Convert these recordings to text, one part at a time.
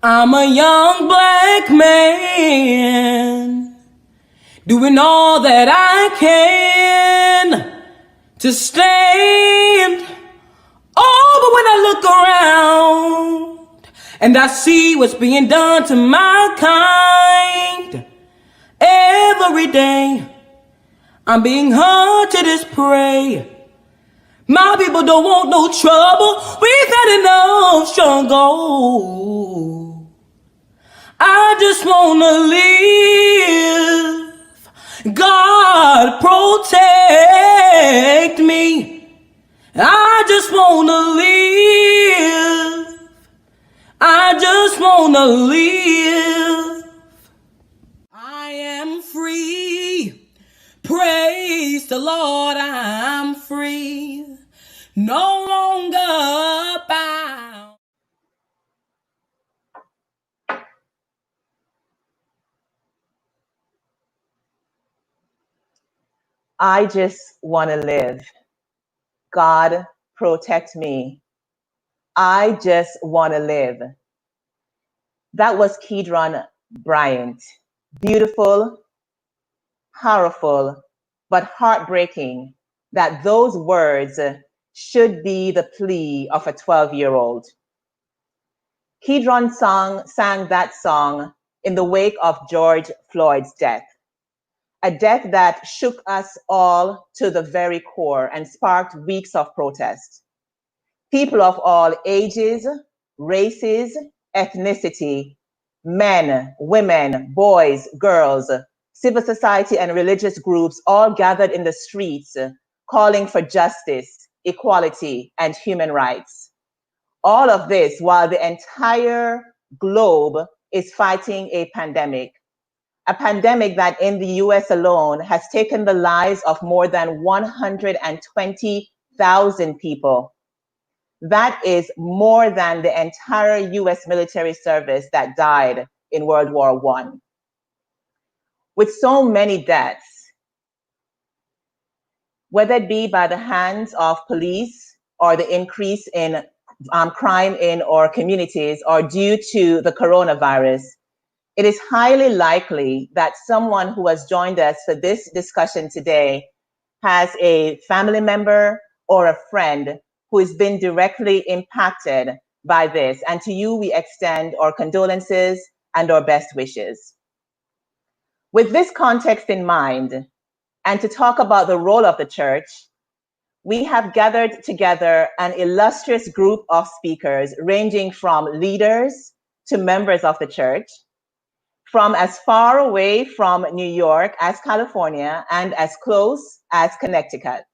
I'm a young black man doing all that I can to stand. Oh, but when I look around and I see what's being done to my kind, every day I'm being hunted as prey. My people don't want no trouble. We've had enough struggle. I just wanna live. God protect me. I just wanna live. I just wanna live. I am free. Praise the Lord, I'm free. No longer bound. I just want to live. God protect me. I just want to live. That was Kedron Bryant. Beautiful, powerful, but heartbreaking that those words should be the plea of a 12-year-old. Kedron sang that song in the wake of George Floyd's death, a death that shook us all to the very core and sparked weeks of protest. People of all ages, races, ethnicity, men, women, boys, girls, civil society and religious groups all gathered in the streets calling for justice, equality, and human rights. All of this while the entire globe is fighting a pandemic that in the US alone has taken the lives of more than 120,000 people. That is more than the entire US military service that died in World War I. With so many deaths, whether it be by the hands of police or the increase in crime in our communities or due to the coronavirus, it is highly likely that someone who has joined us for this discussion today has a family member or a friend who has been directly impacted by this. And to you, we extend our condolences and our best wishes. With this context in mind, and to talk about the role of the church, we have gathered together an illustrious group of speakers ranging from leaders to members of the church, from as far away from New York as California and as close as Connecticut.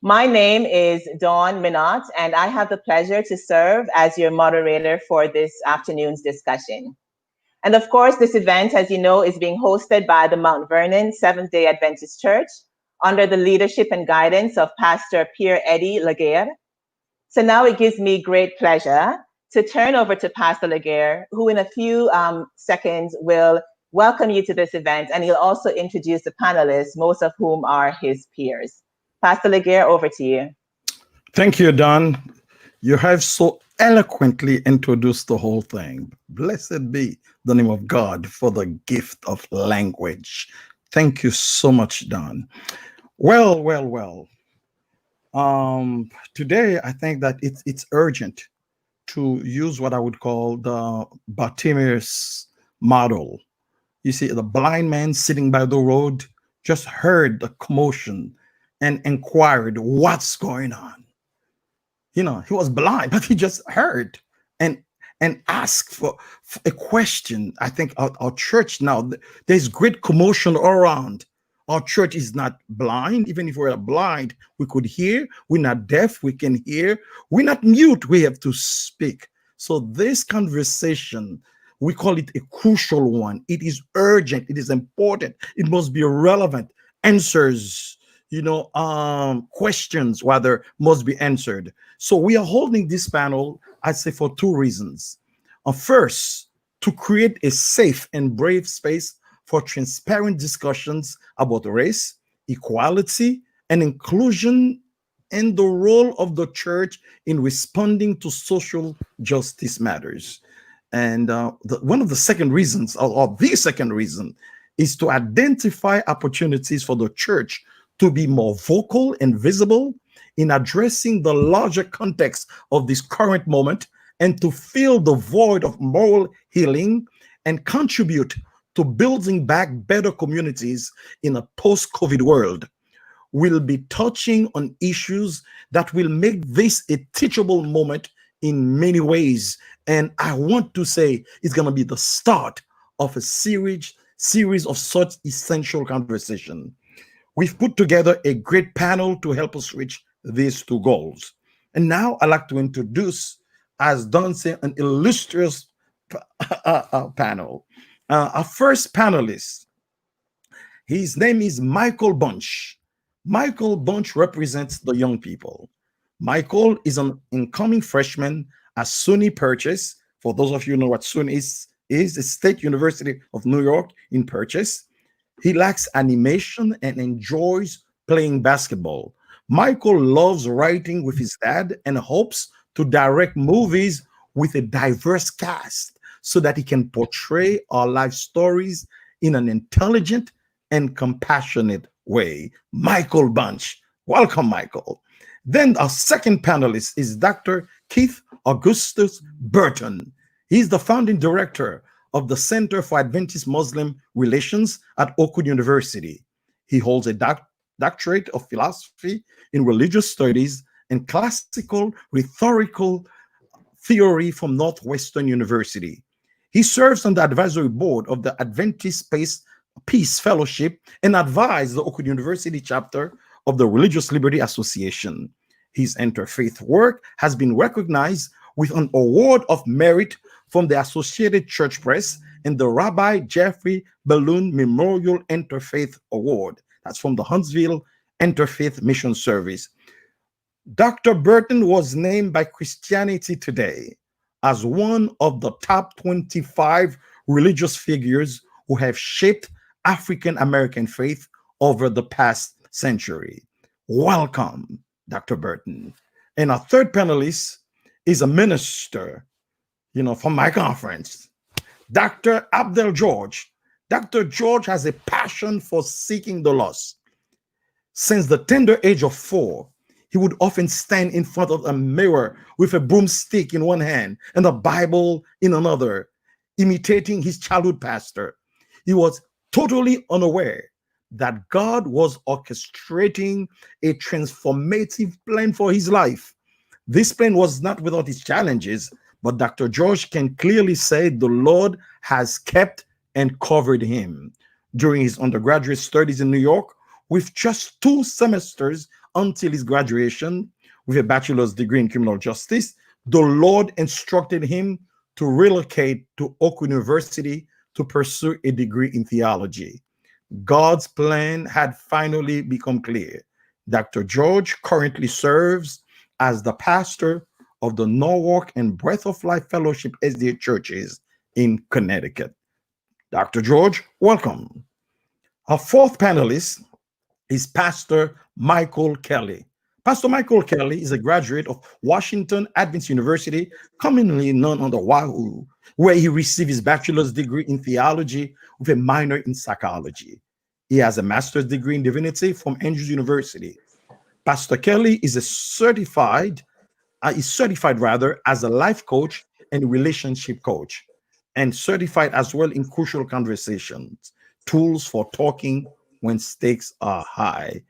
My name is Dawn Minot, and I have the pleasure to serve as your moderator for this afternoon's discussion. And of course, this event, as you know, is being hosted by the Mount Vernon Seventh-day Adventist Church under the leadership and guidance of Pastor Pierre-Eddie Laguerre. So now it gives me great pleasure to turn over to Pastor Laguerre, who in a few seconds will welcome you to this event, and he'll also introduce the panelists, most of whom are his peers. Pastor Laguerre, over to you. Thank you, Don. You have so eloquently introduced the whole thing. Blessed be the name of God for the gift of language. Thank you so much, Don. Well. Today, I think that it's urgent to use what I would call the Bartimaeus model. You see, the blind man sitting by the road just heard the commotion and inquired, what's going on? You know, he was blind, but he just heard and asked for a question. I think our church now, there's great commotion all around. Our church is not blind. Even if we're blind, we could hear. We're not deaf, we can hear. We're not mute, we have to speak. So this conversation, we call it a crucial one. It is urgent, it is important, it must be relevant. Answers, questions rather must be answered. So we are holding this panel, I'd say, for two reasons. First, to create a safe and brave space for transparent discussions about race, equality, and inclusion, and the role of the church in responding to social justice matters. And one of the second reasons, or the second reason, is to identify opportunities for the church to be more vocal and visible in addressing the larger context of this current moment, and to fill the void of moral healing and contribute to building back better communities in a post-COVID world. We'll be touching on issues that will make this a teachable moment in many ways. And I want to say it's going to be the start of a series of such essential conversation. We've put together a great panel to help us reach these two goals. And now I'd like to introduce, as Don said, an illustrious panel. Our first panelist, his name is Michael Bunch. Michael Bunch represents the young people. Michael is an incoming freshman at SUNY Purchase. For those of you who know what SUNY is the State University of New York in Purchase. He likes animation and enjoys playing basketball. Michael loves writing with his dad and hopes to direct movies with a diverse cast so that he can portray our life stories in an intelligent and compassionate way. Michael Bunch. Welcome, Michael. Then our second panelist is Dr. Keith Augustus Burton. He's the founding director of the Center for Adventist Muslim Relations at Oakwood University. He holds a doctorate of philosophy in religious studies and classical rhetorical theory from Northwestern University. He serves on the advisory board of the Adventist Peace Fellowship and advised the Oakwood University chapter of the Religious Liberty Association. His interfaith work has been recognized with an award of merit from the Associated Church Press and the Rabbi Jeffrey Balloon Memorial Interfaith Award. That's from the Huntsville Interfaith Mission Service. Dr. Burton was named by Christianity Today as one of the top 25 religious figures who have shaped African American faith over the past century. Welcome, Dr. Burton. And our third panelist is a minister, from my conference, Dr. Abdel George. Dr. George has a passion for seeking the lost. Since the tender age of 4, he would often stand in front of a mirror with a broomstick in one hand and a Bible in another, imitating his childhood pastor. He was totally unaware that God was orchestrating a transformative plan for his life. This plan was not without its challenges, but Dr. George can clearly say the Lord has kept and covered him. During his undergraduate studies in New York, with just 2 semesters until his graduation with a bachelor's degree in criminal justice, the Lord instructed him to relocate to Oakwood University to pursue a degree in theology. God's plan had finally become clear. Dr. George currently serves as the pastor of the Norwalk and Breath of Life Fellowship SDA churches in Connecticut. Dr. George, welcome. Our fourth panelist is Pastor Michael Kelly. Pastor Michael Kelly is a graduate of Washington Adventist University, commonly known under WAHU, where he received his bachelor's degree in theology with a minor in psychology. He has a master's degree in divinity from Andrews University. Pastor Kelly is certified as a life coach and relationship coach, and certified as well in crucial conversations, tools for talking when stakes are high.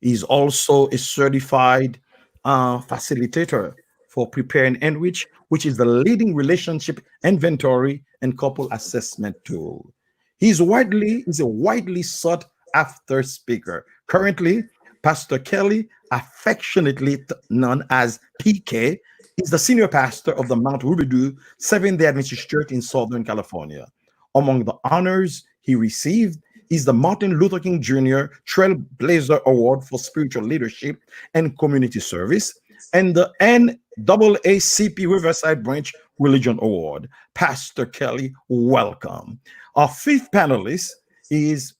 He's also a certified facilitator for Prepare and Enrich, which is the leading relationship inventory and couple assessment tool. He's a widely sought after speaker. Currently, Pastor Kelly, affectionately known as PK, is the senior pastor of the Mount Rubidoux Seventh-day Adventist Church in Southern California. Among the honors he received is the Martin Luther King Jr. Trailblazer Award for Spiritual Leadership and Community Service, and the NAACP Riverside Branch Religion Award. Pastor Kelly, welcome. Our fifth panelist is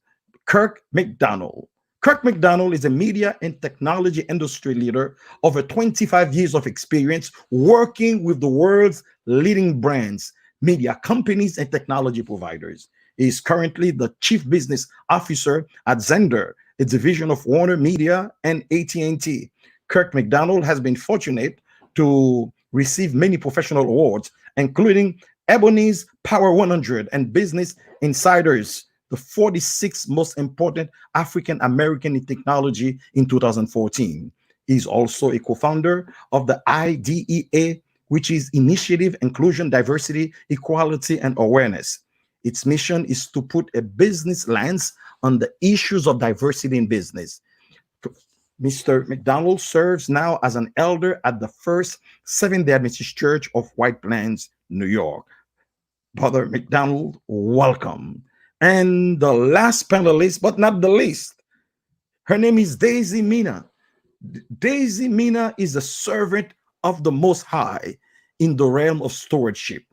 Kirk McDonald. Kirk McDonald is a media and technology industry leader over 25 years of experience working with the world's leading brands, media companies and technology providers. He is currently the chief business officer at Zender, a division of Warner Media and AT&T. Kirk McDonald has been fortunate to receive many professional awards, including Ebony's Power 100 and Business Insiders, the 46th most important African American in technology in 2014. He's also a co-founder of the IDEA, which is Initiative Inclusion, Diversity, Equality, and Awareness. Its mission is to put a business lens on the issues of diversity in business. Mr. McDonald serves now as an elder at the First Seventh-day Adventist Church of White Plains, New York. Brother McDonald, welcome. And the last panelist, but not the least, her name is Daisy Mina. Daisy Mina is a servant of the Most High in the realm of stewardship.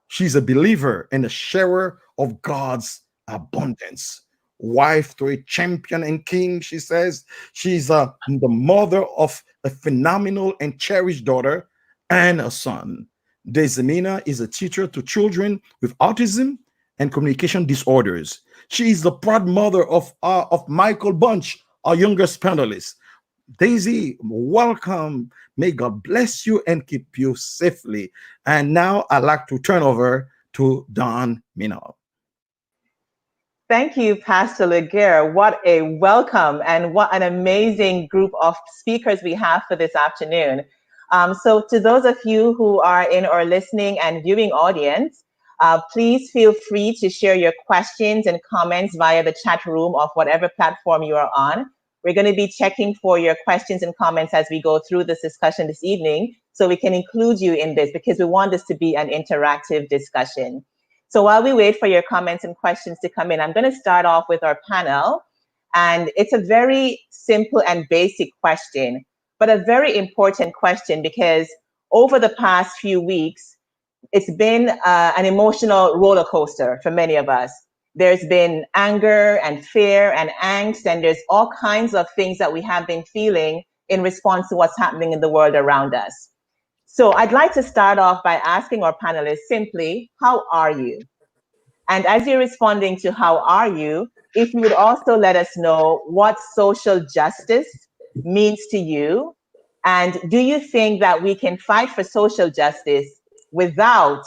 She's a believer and a sharer of God's abundance. Wife to a champion and king, she says. She's the mother of a phenomenal and cherished daughter and a son. Daisy Mina is a teacher to children with autism and communication disorders. She is the proud mother of Michael Bunch, our youngest panelist. Daisy, welcome. May God bless you and keep you safely. And now I'd like to turn over to Don Mino. Thank you, Pastor Laguerre. What a welcome and what an amazing group of speakers we have for this afternoon. So to those of you who are in our listening and viewing audience, please feel free to share your questions and comments via the chat room of whatever platform you are on. We're going to be checking for your questions and comments as we go through this discussion this evening, so we can include you in this because we want this to be an interactive discussion. So while we wait for your comments and questions to come in, I'm going to start off with our panel. And it's a very simple and basic question, but a very important question because over the past few weeks, it's been an emotional roller coaster for many of us. There's been anger and fear and angst, and there's all kinds of things that we have been feeling in response to what's happening in the world around us. So I'd like to start off by asking our panelists simply, how are you? And as you're responding to how are you, if you would also let us know what social justice means to you, and do you think that we can fight for social justice without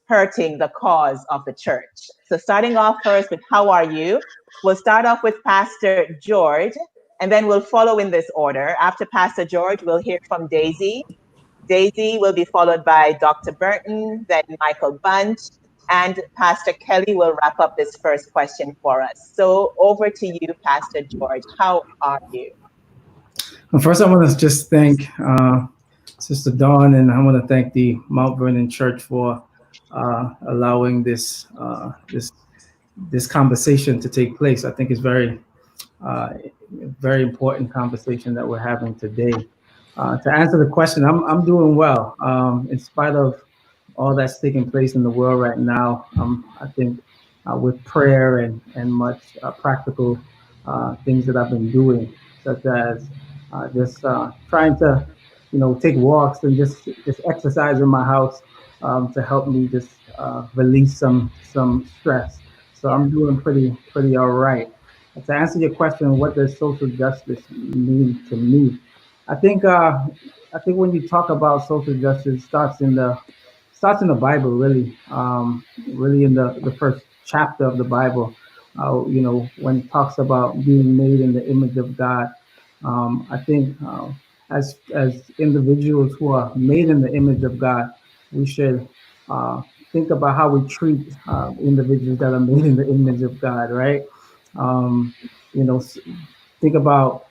hurting the cause of the church? So starting off first with how are you, we'll start off with Pastor George, and then we'll follow in this order. After Pastor George, we'll hear from Daisy. Daisy will be followed by Dr. Burton, then Michael Bunch, and Pastor Kelly will wrap up this first question for us. So over to you, Pastor George. How are you? Well, first, I want to just thank Sister Dawn, and I want to thank the Mount Vernon Church for allowing this conversation to take place. I think it's very important conversation that we're having today. To answer the question, I'm doing well. In spite of all that's taking place in the world right now, I think with prayer and much practical things that I've been doing, such as just trying to, take walks and just exercise in my house to help me just release some stress. So I'm doing pretty all right. To answer your question, what does social justice mean to me? I think when you talk about social justice, it starts in the Bible, really, really in the first chapter of the Bible. When it talks about being made in the image of God. I think as individuals who are made in the image of God, we should think about how we treat individuals that are made in the image of God, right? Think about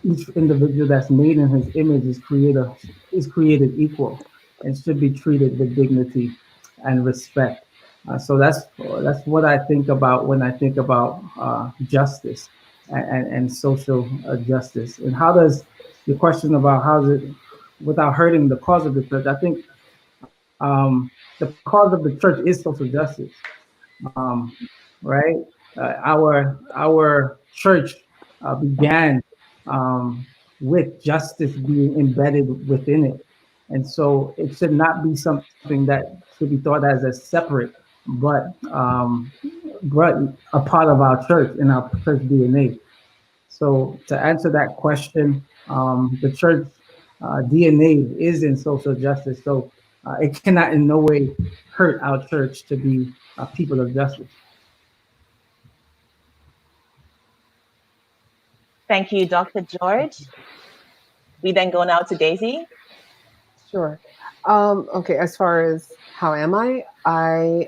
each individual that's made in His image is created equal and should be treated with dignity and respect. So that's what I think about when I think about justice and social justice. And how does your question about how does it, without hurting the cause of the church? I think the cause of the church is social justice, right? Our church began with justice being embedded within it. And so it should not be something that should be thought as a separate, but a part of our church and our church DNA. So to answer that question, the church DNA is in social justice. So it cannot in no way hurt our church to be people of justice. Thank you, Dr. George. We then go now to Daisy. Sure. Okay, as far as how am I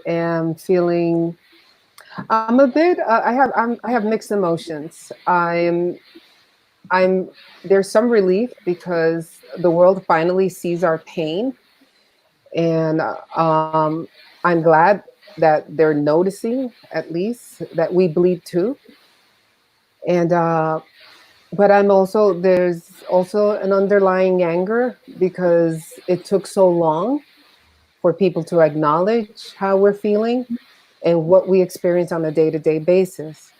am feeling, I'm a bit, I have mixed emotions. There's some relief because the world finally sees our pain. And I'm glad that they're noticing at least that we bleed too. And, but there's also an underlying anger because it took so long for people to acknowledge how we're feeling and what we experience on a day-to-day basis.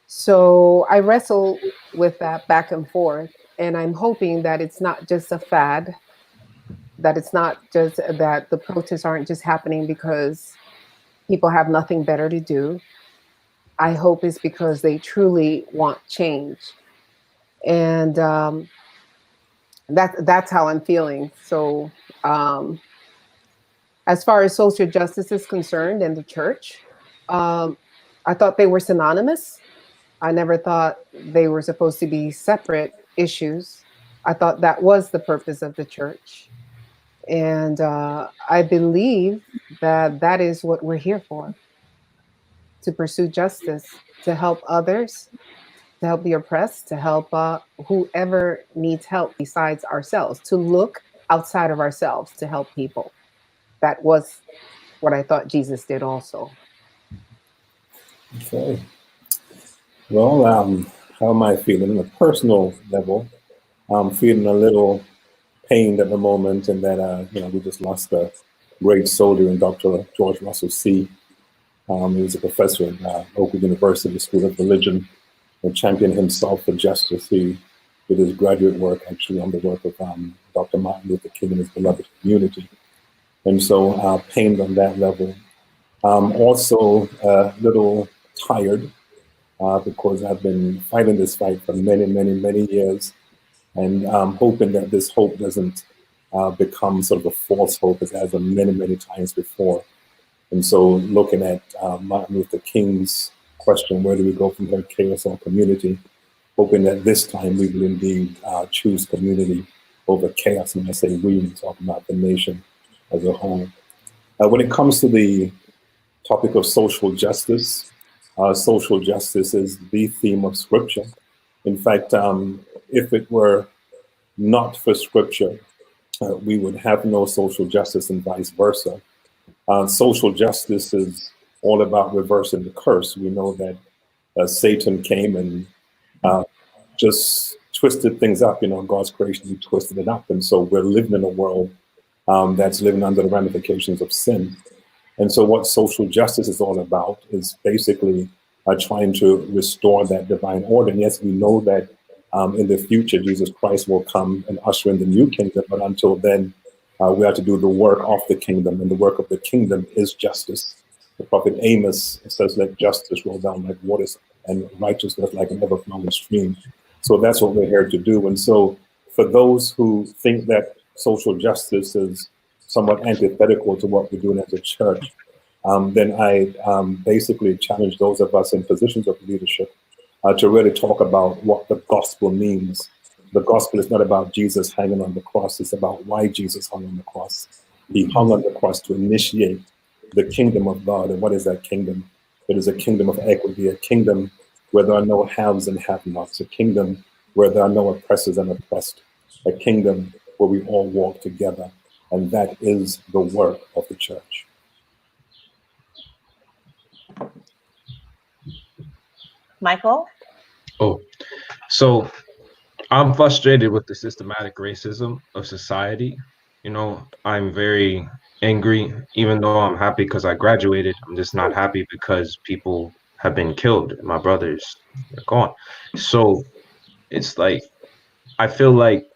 So I wrestle with that back and forth, and I'm hoping that it's not just a fad, that it's not just that the protests aren't just happening because people have nothing better to do. I hope it's because they truly want change. And that's how I'm feeling. So as far as social justice is concerned and the church, I thought they were synonymous. I never thought they were supposed to be separate issues. I thought that was the purpose of the church. And I believe that that is what we're here for, to pursue justice, to help others, to help the oppressed, to help whoever needs help besides ourselves, to look outside of ourselves to help people. That was what I thought Jesus did also. Okay. Well, how am I feeling on a personal level? I'm feeling a little pained at the moment in that, we just lost a great soldier in Dr. George Russell C. He was a professor at Oakwood University School of Religion and championed himself for justice. He did his graduate work actually on the work of Dr. Martin Luther King and his beloved community. And so pained on that level. Also a little tired because I've been fighting this fight for many, many, many years. And I'm hoping that this hope doesn't become sort of a false hope as it has many, many times before. And so looking at Martin Luther King's question, where do we go from here, chaos or community? Hoping that this time we will indeed choose community over chaos. And I say we, I'm talking about the nation as a whole. When it comes to the topic of social justice is the theme of Scripture. In fact, if it were not for Scripture, we would have no social justice and vice versa. Social justice is all about reversing the curse. We know that Satan came and just twisted things up. God's creation, he twisted it up. And so we're living in a world that's living under the ramifications of sin. And so what social justice is all about is basically trying to restore that divine order. And yes, we know that in the future, Jesus Christ will come and usher in the new kingdom. But until then, we have to do the work of the kingdom. And the work of the kingdom is justice. The prophet Amos says, let justice roll down like waters and righteousness like an ever-flowing stream. So that's what we're here to do. And so for those who think that social justice is somewhat antithetical to what we're doing as a church, then I basically challenge those of us in positions of leadership to really talk about what the gospel means. The gospel is not about Jesus hanging on the cross. It's about why Jesus hung on the cross. He hung on the cross to initiate the kingdom of God. And what is that kingdom? It is a kingdom of equity, a kingdom where there are no haves and have-nots, a kingdom where there are no oppressors and oppressed, a kingdom where we all walk together. And that is the work of the church. Michael? Oh, so I'm frustrated with the systematic racism of society. I'm very angry, even though I'm happy because I graduated. I'm just not happy because people have been killed. My brothers are gone. So it's like, I feel like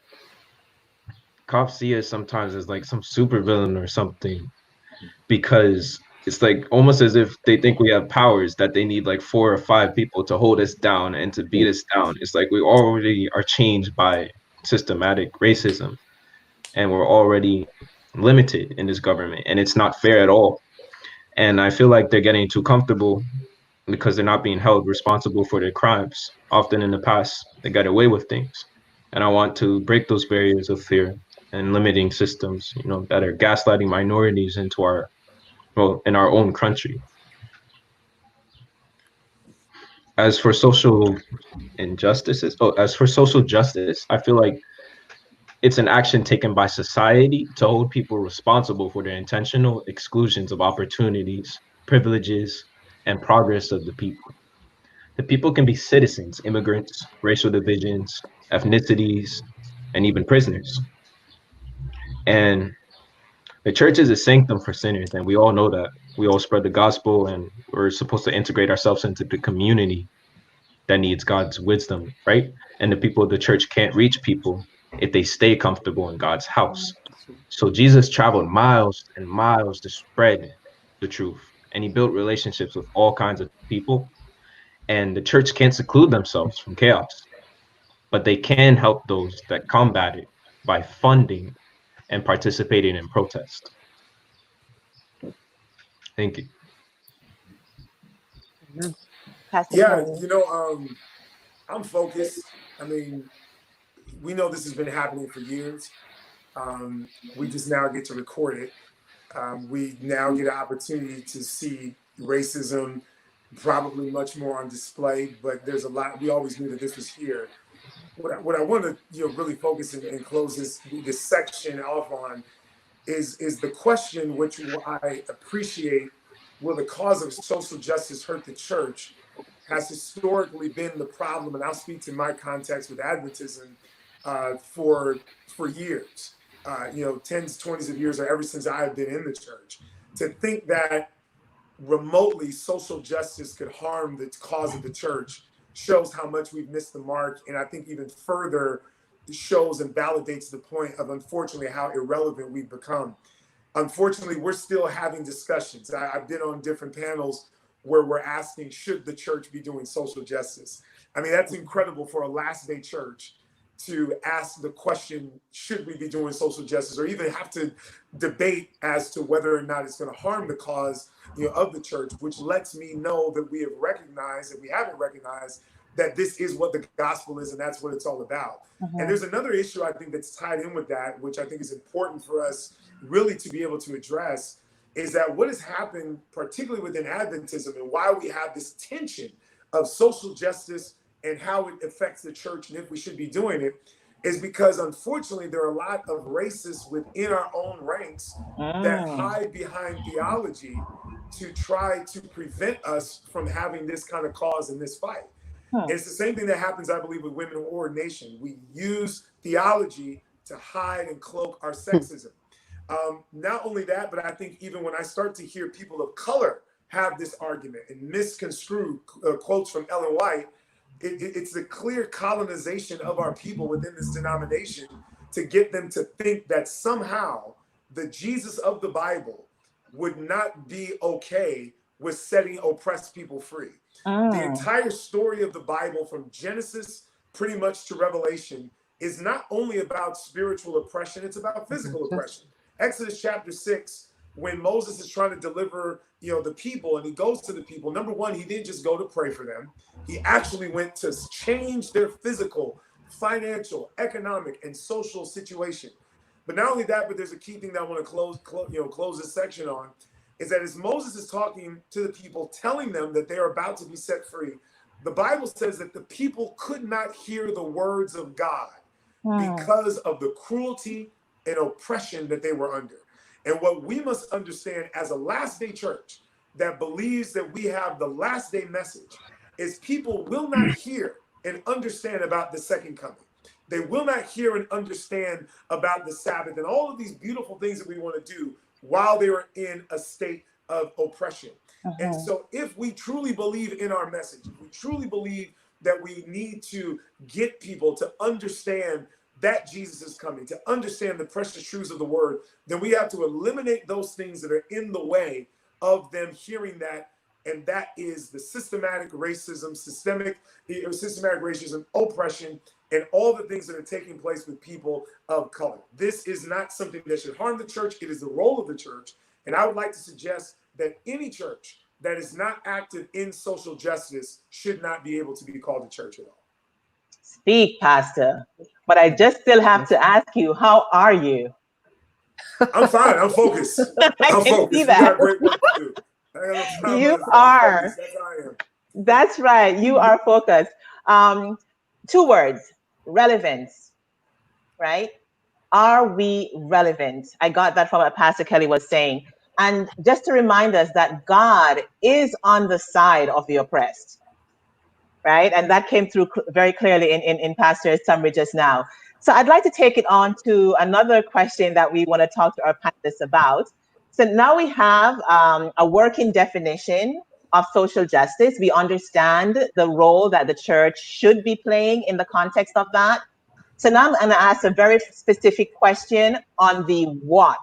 cops see us sometimes as like some supervillain or something, because it's like almost as if they think we have powers that they need like 4 or 5 people to hold us down and to beat us down. It's like we already are changed by systematic racism, and we're already limited in this government, and it's not fair at all. And I feel like they're getting too comfortable because they're not being held responsible for their crimes. Often in the past, they got away with things. And I want to break those barriers of fear and limiting systems, you know, that are gaslighting minorities into our, well, in our own country. As for social as for social justice, I feel like it's an action taken by society to hold people responsible for their intentional exclusions of opportunities, privileges, and progress of the people. The people can be citizens, immigrants, racial divisions, ethnicities, and even prisoners. And the church is a sanctum for sinners, and we all know that. We all spread the gospel, and we're supposed to integrate ourselves into the community that needs God's wisdom, right? And the people of the church can't reach people if they stay comfortable in God's house. So Jesus traveled miles and miles to spread the truth, and he built relationships with all kinds of people. And the church can't seclude themselves from chaos, but they can help those that combat it by funding and participating in protest. Thank you. Pastor Yeah, Tony. I'm focused. I mean, we know this has been happening for years. We just now get to record it. We now get an opportunity to see racism probably much more on display, but there's a lot. We always knew that this was here. What I want to really focus and close this section off on is the question which I appreciate: will the cause of social justice hurt the church? Has historically been the problem, and I'll speak to my context with Adventism for years, tens, 20s of years, or ever since I have been in the church. To think that remotely social justice could harm the cause of the church shows how much we've missed the mark, and I think even further shows and validates the point of, unfortunately, how irrelevant we've become. Unfortunately, we're still having discussions. I've been on different panels where we're asking, should the church be doing social justice? I mean, that's incredible for a last day church to ask the question, should we be doing social justice, or even have to debate as to whether or not it's going to harm the cause of the church, which lets me know that we have recognized, and we haven't recognized, that this is what the gospel is, and that's what it's all about. And there's another issue I think that's tied in with that, which I think is important for us really to be able to address, is that what has happened, particularly within Adventism, and why we have this tension of social justice and how it affects the church and if we should be doing it, is because unfortunately there are a lot of racists within our own ranks that hide behind theology to try to prevent us from having this kind of cause in this fight. And it's the same thing that happens, I believe, with women in ordination. We use theology to hide and cloak our sexism. Not only that, but I think even when I start to hear people of color have this argument and misconstrue quotes from Ellen White, it's the clear colonization of our people within this denomination to get them to think that somehow the Jesus of the Bible would not be okay with setting oppressed people free. The entire story of the Bible, from Genesis pretty much to Revelation, is not only about spiritual oppression, it's about physical oppression. Exodus chapter 6, when Moses is trying to deliver, the people, and he goes to the people, number one, he didn't just go to pray for them. He actually went to change their physical, financial, economic, and social situation. But not only that, but there's a key thing that I want to close this section on, is that as Moses is talking to the people, telling them that they are about to be set free, the Bible says that the people could not hear the words of God because of the cruelty and oppression that they were under. And what we must understand as a last day church that believes that we have the last day message is people will not hear and understand about the second coming. They will not hear and understand about the Sabbath and all of these beautiful things that we want to do while they are in a state of oppression. And so if we truly believe in our message, if we truly believe that we need to get people to understand that Jesus is coming, to understand the precious truths of the word, then we have to eliminate those things that are in the way of them hearing that. And that is the systematic racism, systematic racism, oppression, and all the things that are taking place with people of color. This is not something that should harm the church. It is the role of the church. And I would like to suggest that any church that is not active in social justice should not be able to be called a church at all. Speak, Pastor. But I just still have to ask you, how are you? I'm fine. I'm focused. I'm focused. We got great work to do. You are. That's how I am. That's right. You are focused. 2 words, relevance, right? Are we relevant? I got that from what Pastor Kelly was saying. And just to remind us that God is on the side of the oppressed, right? And that came through very clearly in Pastor's summary just now. So I'd like to take it on to another question that we want to talk to our panelists about. So now we have a working definition of social justice. We understand the role that the church should be playing in the context of that. So now I'm going to ask a very specific question on the what.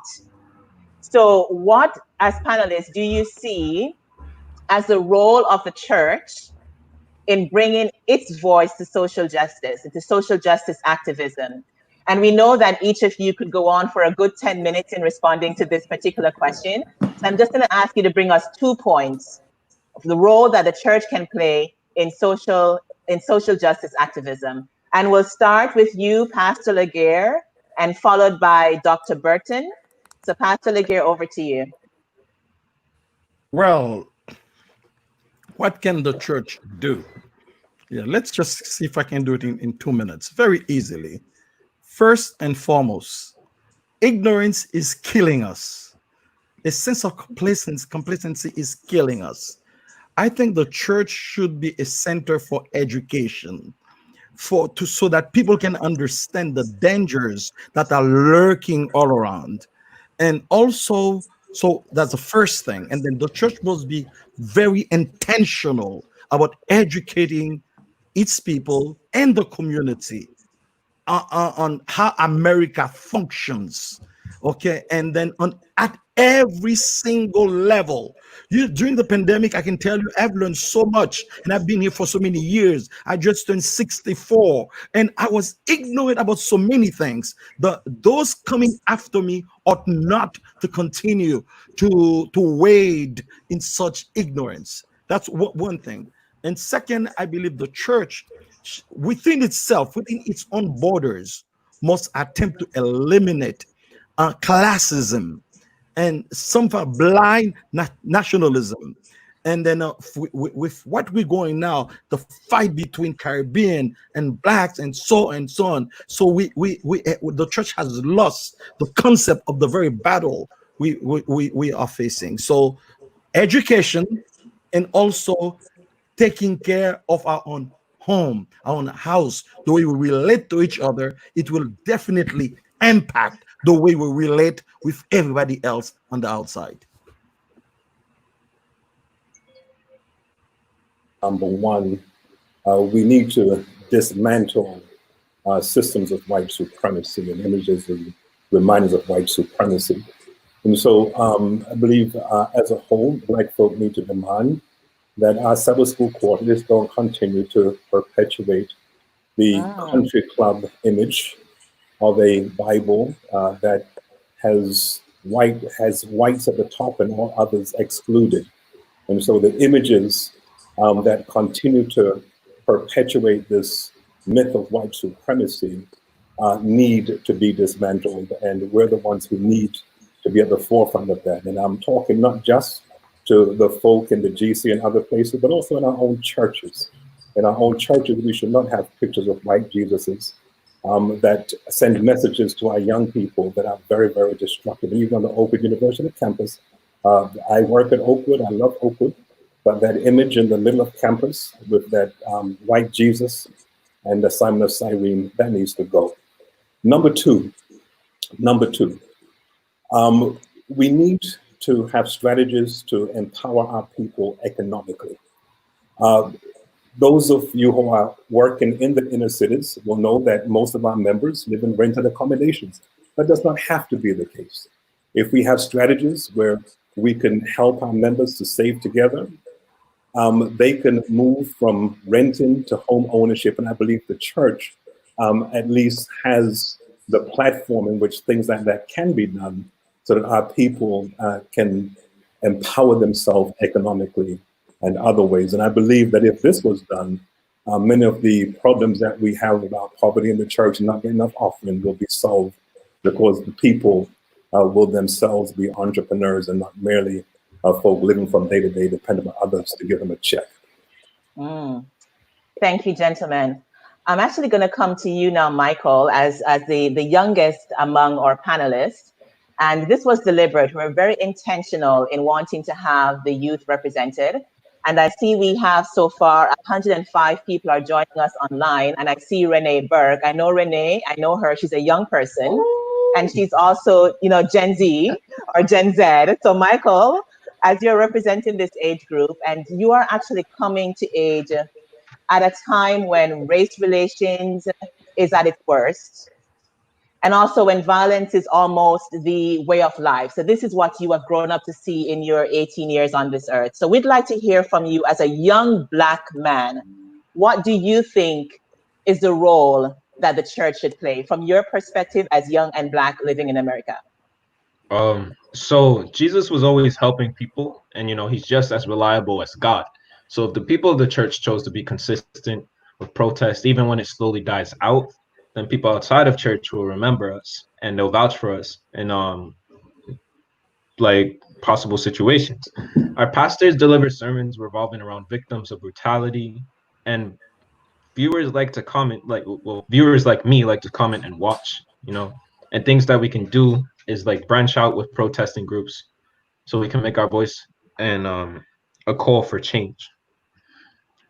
So what, as panelists, do you see as the role of the church in bringing its voice to social justice, into social justice activism? And we know that each of you could go on for a good 10 minutes in responding to this particular question. So I'm just going to ask you to bring us 2 points of the role that the church can play in social justice activism. And we'll start with you, Pastor Laguerre, and followed by Dr. Burton. So Pastor Laguerre, over to you. Well, what can the church do? Yeah, let's just see if I can do it in 2 minutes, very easily. First and foremost, ignorance is killing us. A sense of complacency is killing us. I think the church should be a center for education, so that people can understand the dangers that are lurking all around. And also, so that's the first thing. And then the church must be very intentional about educating its people and the community on how America functions, okay? And then at every single level. During the pandemic, I can tell you, I've learned so much, and I've been here for so many years. I just turned 64, and I was ignorant about so many things. Those coming after me ought not to continue to wade in such ignorance. That's one thing. And second, I believe the church, within itself, within its own borders, must attempt to eliminate classism and some blind nationalism. And then with what we're going now, the fight between Caribbean and blacks and so on. So the church has lost the concept of the very battle we are facing. So education, and also taking care of our own home, our own house, the way we relate to each other, it will definitely impact the way we relate with everybody else on the outside. Number one, we need to dismantle systems of white supremacy and images and reminders of white supremacy. And so I believe as a whole, Black folk need to demand that our Sabbath school quarters don't continue to perpetuate the country club image of a Bible that has whites at the top and all others excluded. And so the images that continue to perpetuate this myth of white supremacy need to be dismantled, and we're the ones who need to be at the forefront of that. And I'm talking not just to the folk in the GC and other places, but also in our own churches. In our own churches, we should not have pictures of white Jesuses that send messages to our young people that are very, very destructive. Even on the Oakwood University campus, I work at Oakwood, I love Oakwood, but that image in the middle of campus with that white Jesus and the Simon of Cyrene, that needs to go. Number two, we need to have strategies to empower our people economically. those of you who are working in the inner cities will know that most of our members live in rented accommodations. That does not have to be the case. If we have strategies where we can help our members to save together, they can move from renting to home ownership. And I believe the church at least has the platform in which things like that can be done so that our people can empower themselves economically and other ways. And I believe that if this was done, many of the problems that we have about poverty in the church and not getting enough offering will be solved, because the people will themselves be entrepreneurs and not merely folk living from day to day, depending on others to give them a check. Thank you, gentlemen. I'm actually going to come to you now, Michael, as the youngest among our panelists. And this was deliberate. We're very intentional in wanting to have the youth represented. And I see we have so far 105 people are joining us online. And I see Renee Burke. I know Renee, I know her. She's a young person. And she's also, you know, Gen Z or Gen Z. So Michael, as you're representing this age group, and you are actually coming to age at a time when race relations is at its worst, and also when violence is almost the way of life. So this is what you have grown up to see in your 18 years on this earth. So we'd like to hear from you as a young Black man. What do you think is the role that the church should play from your perspective as young and Black living in America? So Jesus was always helping people, and he's just as reliable as God. So if the people of the church chose to be consistent with protest, even when it slowly dies out, then people outside of church will remember us and they'll vouch for us in like possible situations. Our pastors deliver sermons revolving around victims of brutality, and viewers like to comment, viewers like me like to comment and watch, and things that we can do is like branch out with protesting groups so we can make our voice and a call for change.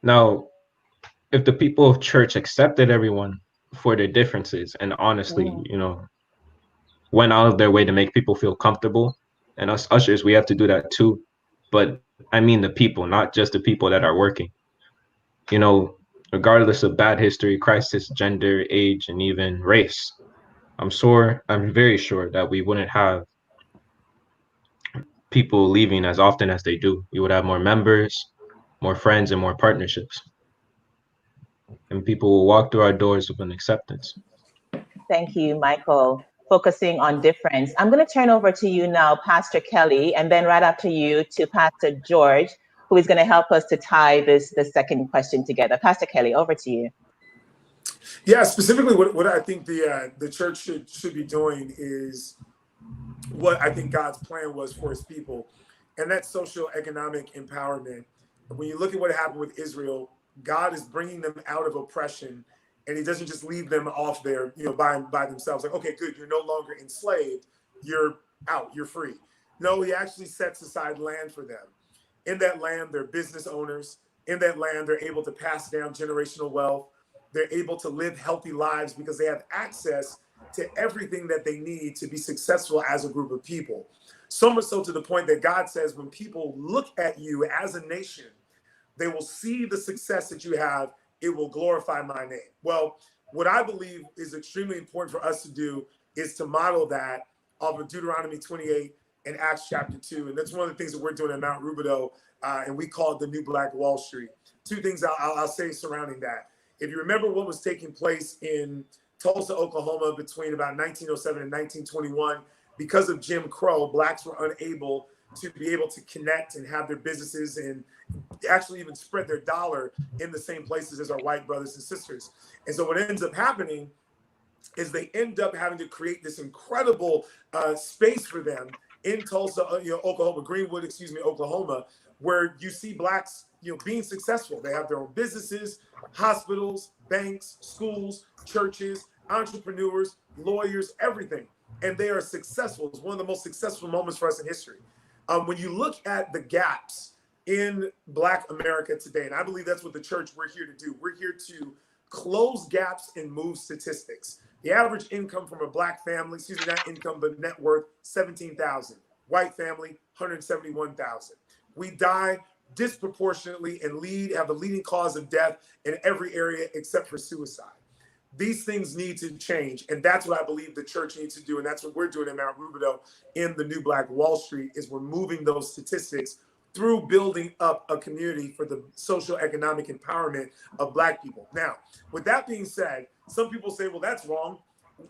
Now, if the people of church accepted everyone for their differences and honestly, went out of their way to make people feel comfortable, and us ushers, we have to do that too. But I mean the people, not just the people that are working. Regardless of bad history, crisis, gender, age, and even race, I'm very sure that we wouldn't have people leaving as often as they do. We would have more members, more friends, and more partnerships. And people will walk through our doors with an acceptance. Thank you, Michael. Focusing on difference. I'm going to turn over to you now, Pastor Kelly, and then right after you to Pastor George, who is going to help us to tie the second question together. Pastor Kelly, over to you. Yeah, specifically what I think the church should be doing is what I think God's plan was for his people, and that's social economic empowerment. When you look at what happened with Israel, God is bringing them out of oppression, and he doesn't just leave them off there, by themselves. Like, okay, good, you're no longer enslaved, you're out, you're free. No, he actually sets aside land for them. In that land, they're business owners. In that land, they're able to pass down generational wealth. They're able to live healthy lives because they have access to everything that they need to be successful as a group of people. So much so to the point that God says when people look at you as a nation, they will see the success that you have. It will glorify my name. Well, what I believe is extremely important for us to do is to model that off of Deuteronomy 28 and Acts chapter 2. And that's one of the things that we're doing at Mount Rubidoux, and we call it the New Black Wall Street. Two things I'll say surrounding that. If you remember what was taking place in Tulsa, Oklahoma between about 1907 and 1921, because of Jim Crow, Blacks were unable to be able to connect and have their businesses and actually even spread their dollar in the same places as our white brothers and sisters. And so what ends up happening is they end up having to create this incredible space for them in Tulsa, Oklahoma, Oklahoma, where you see Blacks, being successful. They have their own businesses, hospitals, banks, schools, churches, entrepreneurs, lawyers, everything. And they are successful. It's one of the most successful moments for us in history. When you look at the gaps in Black America today, and I believe that's what the church we're here to do. We're here to close gaps and move statistics. The average income from a Black family, not income, but net worth, $17,000. White family, $171,000. We die disproportionately and have the leading cause of death in every area except for suicide. These things need to change, and that's what I believe the church needs to do, and that's what we're doing in Mount Rubidoux in the New Black Wall Street, is we're moving those statistics through building up a community for the social economic empowerment of Black people. Now, with that being said, some people say, well, that's wrong.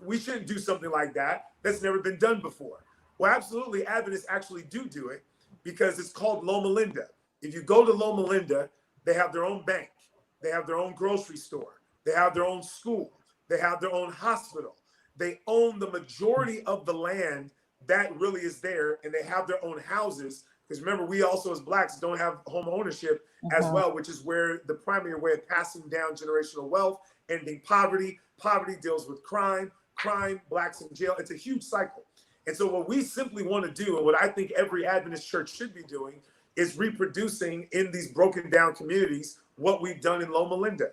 We shouldn't do something like that. That's never been done before. Well, absolutely, Adventists actually do it, because it's called Loma Linda. If you go to Loma Linda, they have their own bank, they have their own grocery store, they have their own school, they have their own hospital. They own the majority of the land that really is there, and they have their own houses. Because remember, we also as Blacks don't have home ownership as well, which is where the primary way of passing down generational wealth, ending poverty. Poverty deals with crime, Blacks in jail. It's a huge cycle. And so what we simply want to do, and what I think every Adventist church should be doing, is reproducing in these broken down communities what we've done in Loma Linda.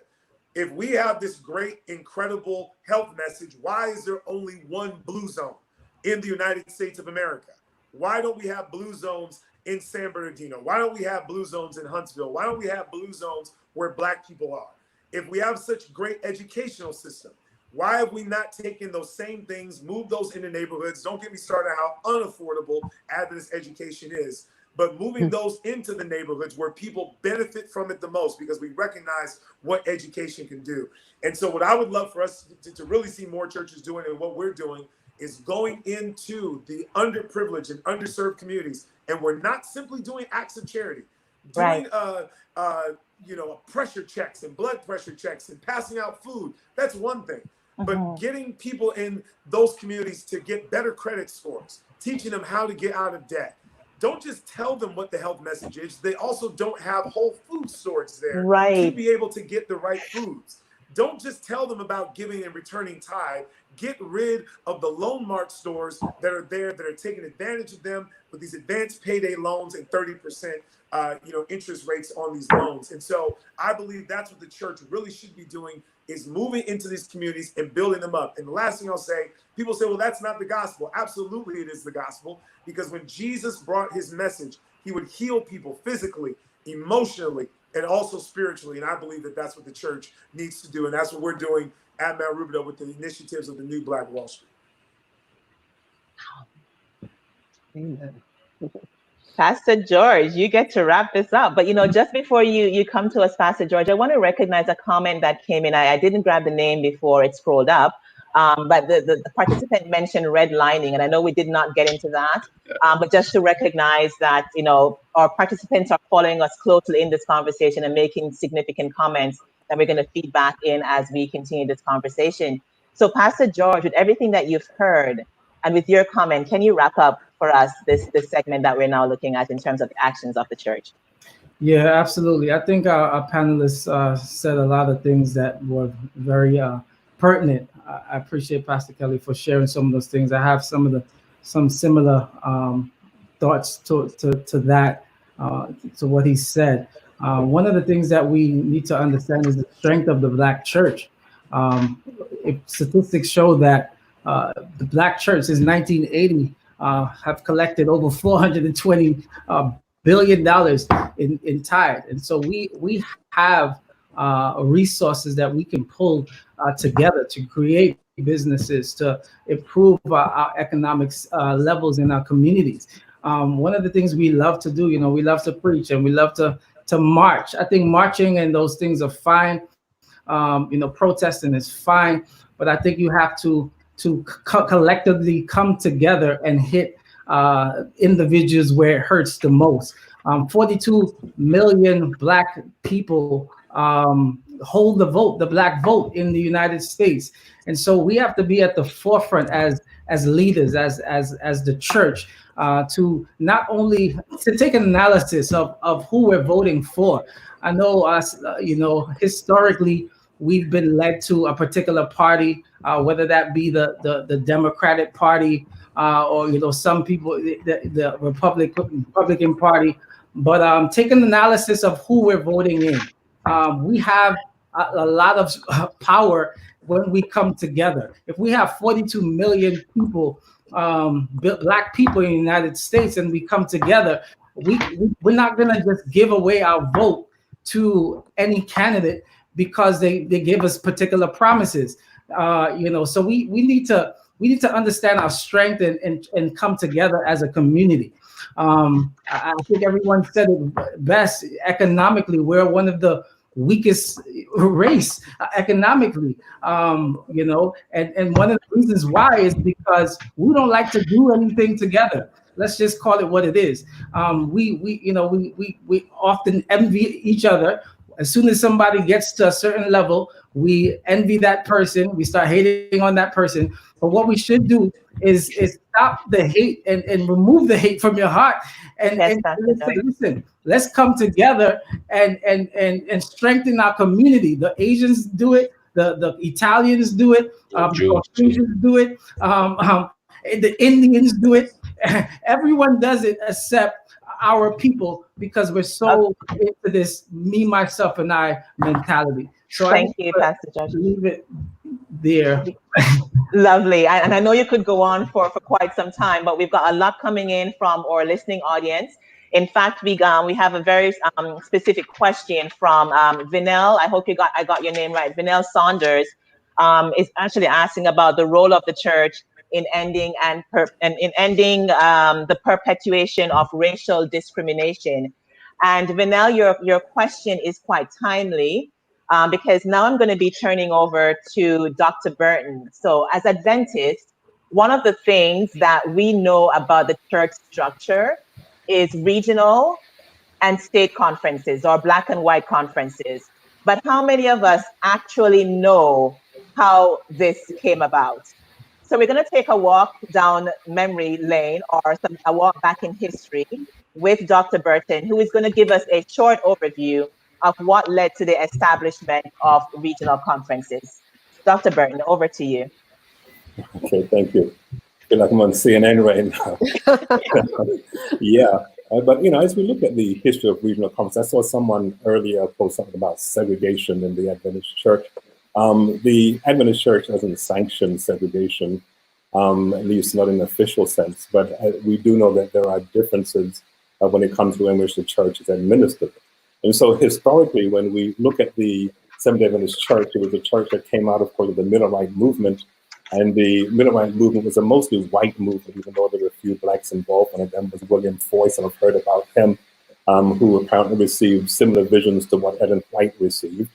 If we have this great, incredible health message, why is there only one blue zone in the United States of America? Why don't we have blue zones in San Bernardino? Why don't we have blue zones in Huntsville? Why don't we have blue zones where Black people are? If we have such great educational system, why have we not taken those same things, moved those into neighborhoods? Don't get me started how unaffordable Adventist education is, but moving those into the neighborhoods where people benefit from it the most, because we recognize what education can do. And so what I would love for us to really see more churches doing, and what we're doing, is going into the underprivileged and underserved communities. And we're not simply doing acts of charity, doing pressure checks and blood pressure checks and passing out food. That's one thing. But getting people in those communities to get better credit scores, teaching them how to get out of debt. Don't just tell them what the health message is. They also don't have whole food stores there to be able to get the right foods. Don't just tell them about giving and returning tithe. Get rid of the loan mart stores that are there, that are taking advantage of them with these advanced payday loans and 30% interest rates on these loans. And so I believe that's what the church really should be doing, is moving into these communities and building them up. And the last thing I'll say, people say, well, that's not the gospel. Absolutely, it is the gospel, because when Jesus brought his message, he would heal people physically, emotionally, and also spiritually. And I believe that that's what the church needs to do. And that's what we're doing at Mount Rubidoux with the initiatives of the New Black Wall Street. Amen. Pastor George, you get to wrap this up. But, just before you come to us, Pastor George, I want to recognize a comment that came in. I didn't grab the name before it scrolled up, but the participant mentioned redlining, and I know we did not get into that, but just to recognize that, our participants are following us closely in this conversation and making significant comments that we're going to feed back in as we continue this conversation. So, Pastor George, with everything that you've heard, and with your comment, can you wrap up for us this segment that we're now looking at in terms of the actions of the church? Yeah, absolutely. I think our panelists said a lot of things that were very pertinent. I appreciate Pastor Kelly for sharing some of those things. I have some similar thoughts to that, to what he said. One of the things that we need to understand is the strength of the Black church. If statistics show that the Black church since 1980 have collected over $420 billion in tithe. And so we have resources that we can pull together to create businesses, to improve our economic levels in our communities. One of the things we love to do, we love to preach and we love to march. I think marching and those things are fine. Protesting is fine, but I think you have to collectively come together and hit individuals where it hurts the most. 42 million Black people hold the Black vote in the United States, and so we have to be at the forefront as leaders, as the church, to not only to take an analysis of who we're voting for. I know us, historically, we've been led to a particular party, whether that be the Democratic Party or some people the Republican Party. But take an analysis of who we're voting in. We have a lot of power when we come together. If we have 42 million people, Black people in the United States, and we come together, we're not gonna just give away our vote to any candidate because they give us particular promises. So we need to understand our strength and come together as a community. I think everyone said it best. Economically, we're one of the weakest race economically, and one of the reasons why is because we don't like to do anything together. Let's just call it what it is. We often envy each other. As soon as somebody gets to a certain level, we envy that person. We start hating on that person. But what we should do is stop the hate and remove the hate from your heart. And, Yes, and Pastor George. listen, let's come together and strengthen our community. The Asians do it. The Italians do it. The Caucasians do it. The Indians do it. Everyone does it except our people, because we're so into this me, myself, and I mentality. So thank you, Pastor George. Leave it there. Lovely. And I know you could go on for quite some time, but we've got a lot coming in from our listening audience. In fact, we have a very specific question from Vinell. I hope I got your name right. Vinell Saunders is actually asking about the role of the church in ending the perpetuation of racial discrimination. And Vinell, your question is quite timely. Because now I'm going to be turning over to Dr. Burton. So as Adventists, one of the things that we know about the church structure is regional and state conferences or black and white conferences. But how many of us actually know how this came about? So we're going to take a walk down memory lane or a walk back in history with Dr. Burton, who is going to give us a short overview of what led to the establishment of regional conferences. Dr. Burton, over to you. Okay, thank you. I feel like I'm on CNN right now. Yeah, but as we look at the history of regional conferences, I saw someone earlier post something about segregation in the Adventist Church. The Adventist Church doesn't sanction segregation, at least not in an official sense, but we do know that there are differences when it comes to in which the church is administered. And so historically, when we look at the Seventh-day Adventist Church, it was a church that came out, of course, of the Millerite movement. And the Millerite movement was a mostly white movement, even though there were a few blacks involved. One of them was William Foyce, and I've heard about him, who apparently received similar visions to what Ellen White received.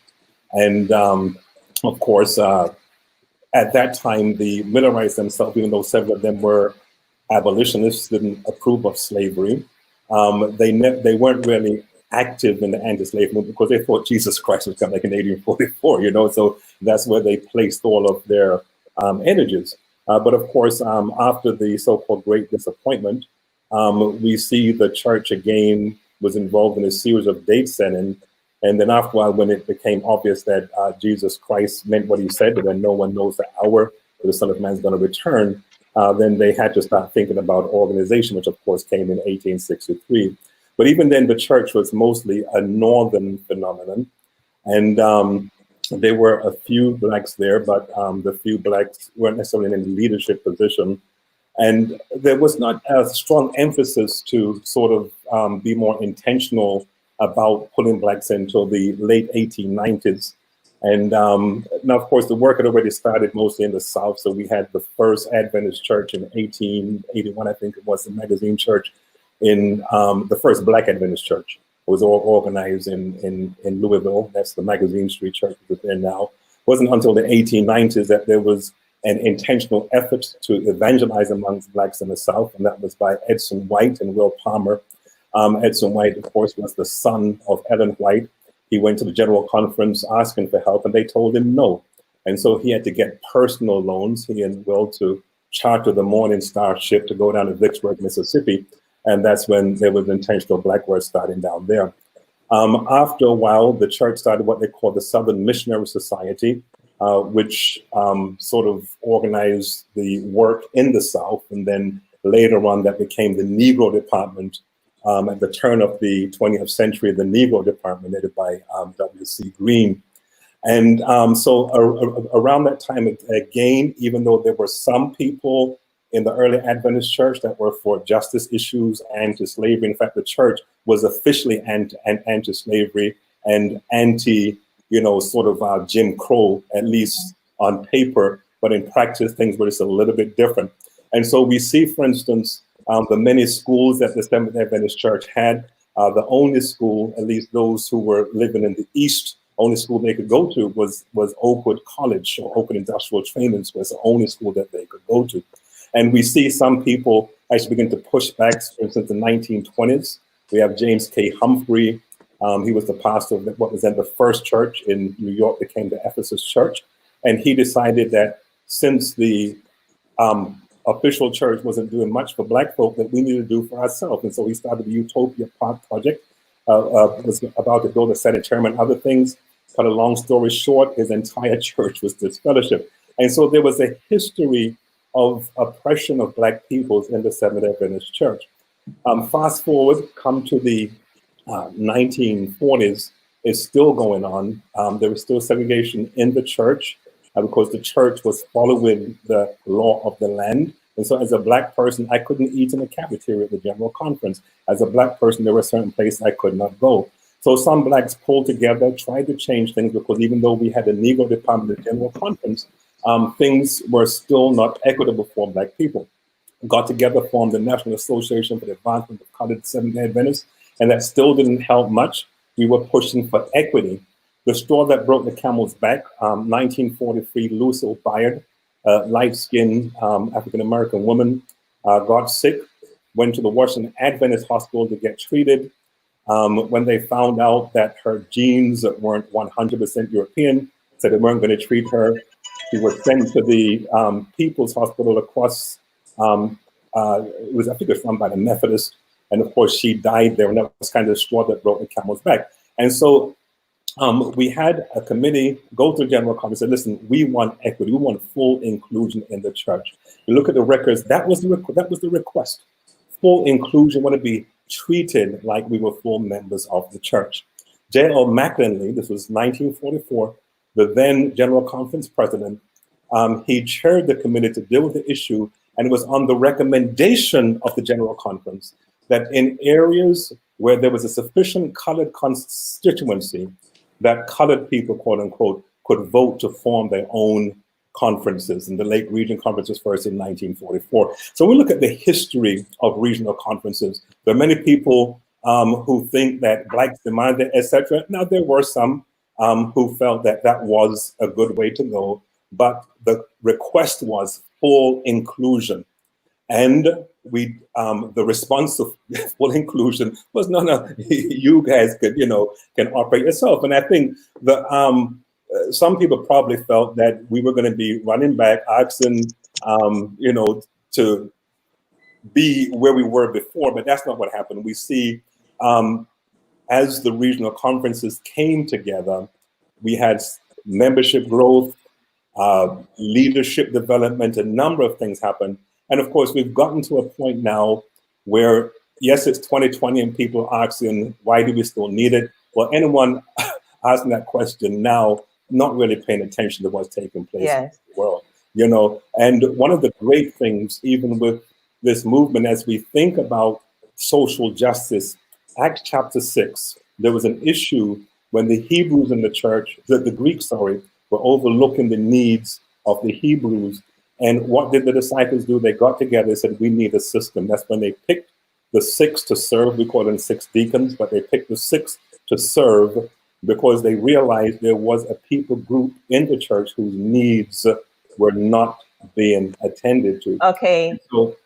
And of course, at that time, the Millerites themselves, even though several of them were abolitionists, didn't approve of slavery. They weren't really active in the anti-slave movement because they thought Jesus Christ was coming like in 1844, so that's where they placed all of their energies. But of course, after the so-called Great Disappointment, we see the church again was involved in a series of date setting. And then after a while, when it became obvious that Jesus Christ meant what he said, that no one knows the hour that the Son of Man is going to return, then they had to start thinking about organization, which of course came in 1863. But even then, the church was mostly a northern phenomenon. And there were a few blacks there, but the few blacks weren't necessarily in any leadership position. And there was not a strong emphasis to sort of be more intentional about pulling blacks until the late 1890s. And now, of course, the work had already started mostly in the South. So we had the first Adventist church in 1881, I think it was, the Magazine Church, in the first Black Adventist church. It was all organized in Louisville. That's the Magazine Street Church that's there now. It wasn't until the 1890s that there was an intentional effort to evangelize amongst blacks in the South, and that was by Edson White and Will Palmer. Edson White, of course, was the son of Ellen White. He went to the General Conference asking for help, and they told him no. And so he had to get personal loans, he and Will, to charter the Morning Star ship to go down to Vicksburg, Mississippi. And that's when there was intentional black work starting down there. After a while, the church started what they call the Southern Missionary Society, which sort of organized the work in the South. And then later on, that became the Negro Department. At the turn of the 20th century, the Negro Department, headed by W.C. Green. And so around that time, again, even though there were some people in the early Adventist church that were for justice issues, anti-slavery. In fact, the church was officially anti-slavery and anti, sort of Jim Crow, at least on paper, but in practice, things were just a little bit different. And so we see, for instance, the many schools that the Seventh-day Adventist Church had. The only school, at least those who were living in the East, only school they could go to was Oakwood College, or Oakwood Industrial Training was the only school that they could go to. And we see some people actually begin to push back. For instance, in the 1920s, we have James K. Humphrey. He was the pastor of what was then the first church in New York, became the Ephesus Church. And he decided that since the official church wasn't doing much for Black folk, that we needed to do for ourselves. And so he started the Utopia Project. Was about to go to sanitarium and other things. Cut a long story short, his entire church was disfellowship. And so there was a history of oppression of Black peoples in the Seventh-day Adventist Church. Fast forward, come to the 1940s, it's still going on. There was still segregation in the church because the church was following the law of the land. And so as a Black person, I couldn't eat in the cafeteria at the General Conference. As a Black person, there were certain places I could not go. So some Blacks pulled together, tried to change things, because even though we had a Negro department at the General Conference, things were still not equitable for Black people. Got together, formed the National Association for the Advancement of Colored Seventh-day Adventists, and that still didn't help much. We were pushing for equity. The straw that broke the camel's back, 1943, Lucille Bayard, light-skinned African-American woman, got sick, went to the Washington Adventist Hospital to get treated. When they found out that her genes weren't 100% European, said they weren't going to treat her, she was sent to the People's Hospital across, I think it was run by the Methodists, and of course she died there, and that was kind of the straw that broke the camel's back. And so we had a committee go to the General Conference and say, listen, we want equity, we want full inclusion in the church. You look at the records, that was the request. Full inclusion, want to be treated like we were full members of the church. J.L. McKinley, this was 1944, the then General Conference president, he chaired the committee to deal with the issue, and it was on the recommendation of the General Conference that in areas where there was a sufficient colored constituency, that colored people, quote unquote, could vote to form their own conferences. And the Lake Region Conference was first in 1944. So we look at the history of regional conferences. There are many people who think that Blacks demanded, etc. Now, there were some who felt that that was a good way to go, but the request was full inclusion. And we, the response to full inclusion was, no, you guys could, can operate yourself. And I think the some people probably felt that we were going to be running back, asking, to be where we were before, but that's not what happened. We see as the regional conferences came together, we had membership growth, leadership development, a number of things happened. And of course, we've gotten to a point now where, yes, it's 2020 and people are asking, why do we still need it? Well, anyone asking that question now, not really paying attention to what's taking place in the world, And one of the great things, even with this movement, as we think about social justice, Acts chapter 6, there was an issue when the Hebrews in the church, the Greeks, were overlooking the needs of the Hebrews. And what did the disciples do? They got together and said, we need a system. That's when they picked the 6 to serve. We call them 6 deacons, but they picked the 6 to serve because they realized there was a people group in the church whose needs were not being attended to. Okay. So,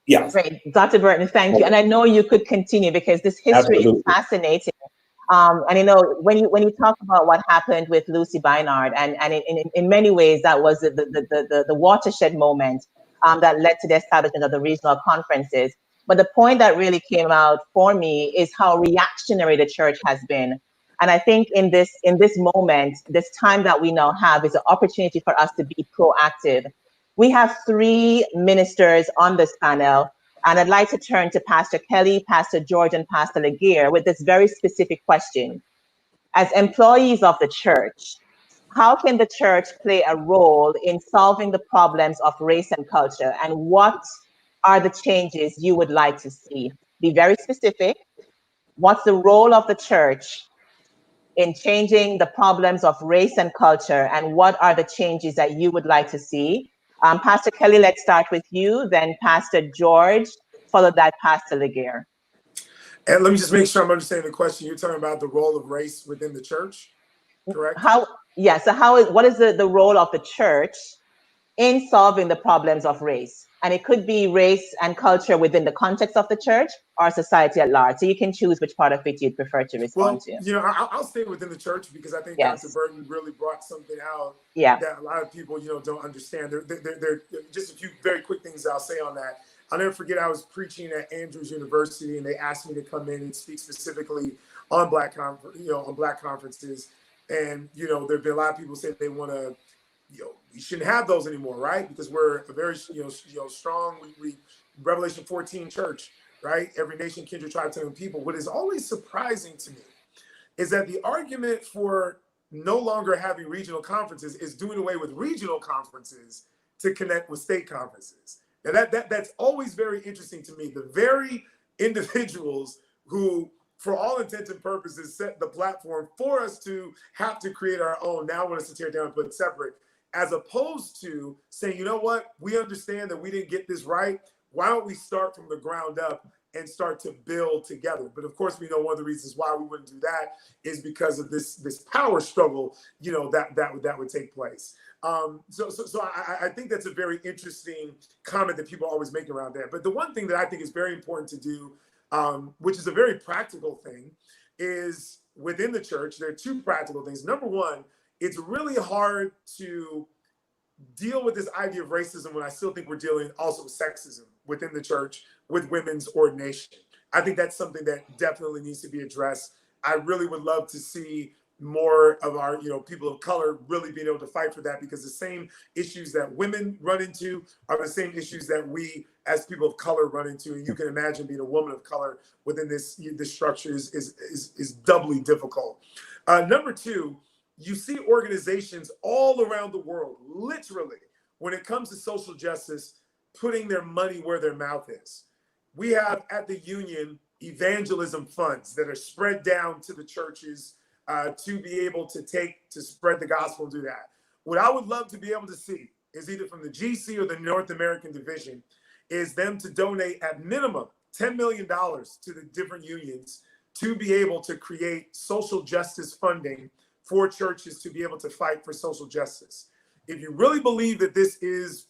yeah. Great. Dr. Burton, thank you. And I know you could continue because this history is fascinating. And when you talk about what happened with Lucy Bynard, and in many ways that was the watershed moment that led to the establishment of the regional conferences. But the point that really came out for me is how reactionary the church has been. And I think in this moment, this time that we now have is an opportunity for us to be proactive. We have 3 ministers on this panel. And I'd like to turn to Pastor Kelly, Pastor George, and Pastor Laguerre with this very specific question. As employees of the church, how can the church play a role in solving the problems of race and culture? And what are the changes you would like to see? Be very specific. What's the role of the church in changing the problems of race and culture? And what are the changes that you would like to see? Pastor Kelly, let's start with you, then Pastor George, followed by Pastor Laguerre. And let me just make sure I'm understanding the question. You're talking about the role of race within the church, correct? So what is the role of the church in solving the problems of race? And it could be race and culture within the context of the church or society at large. So you can choose which part of it you'd prefer to respond to. You know, I'll stay within the church because I think Dr. Burton really brought something out that a lot of people, you know, don't understand. There just a few very quick things I'll say on that. I'll never forget, I was preaching at Andrews University and they asked me to come in and speak specifically on Black conferences. And, you know, there've been a lot of people say they want to, you know, we shouldn't have those anymore, right? Because we're a very, strong, we Revelation 14 church, right? Every nation, kindred, tribe, tongue, and people. What is always surprising to me is that the argument for no longer having regional conferences is doing away with regional conferences to connect with state conferences. Now that's always very interesting to me. The very individuals who, for all intents and purposes, set the platform for us to have to create our own, now want us to tear down and put it separate, as opposed to saying, you know what, we understand that we didn't get this right. Why don't we start from the ground up and start to build together? But of course, we know one of the reasons why we wouldn't do that is because of this power struggle, you know, that would take place. So I think that's a very interesting comment that people always make around that. But the one thing that I think is very important to do, which is a very practical thing, is within the church, there are two practical things. Number one, it's really hard to deal with this idea of racism when I still think we're dealing also with sexism within the church with women's ordination. I think that's something that definitely needs to be addressed. I really would love to see more of our, people of color really being able to fight for that, because the same issues that women run into are the same issues that we as people of color run into. And you can imagine being a woman of color within this structure is doubly difficult. Number two, you see organizations all around the world, literally, when it comes to social justice, putting their money where their mouth is. We have at the Union evangelism funds that are spread down to the churches to be able to spread the gospel and do that. What I would love to be able to see is either from the GC or the North American division is them to donate at minimum $10 million to the different unions to be able to create social justice funding for churches to be able to fight for social justice. If you really believe that this is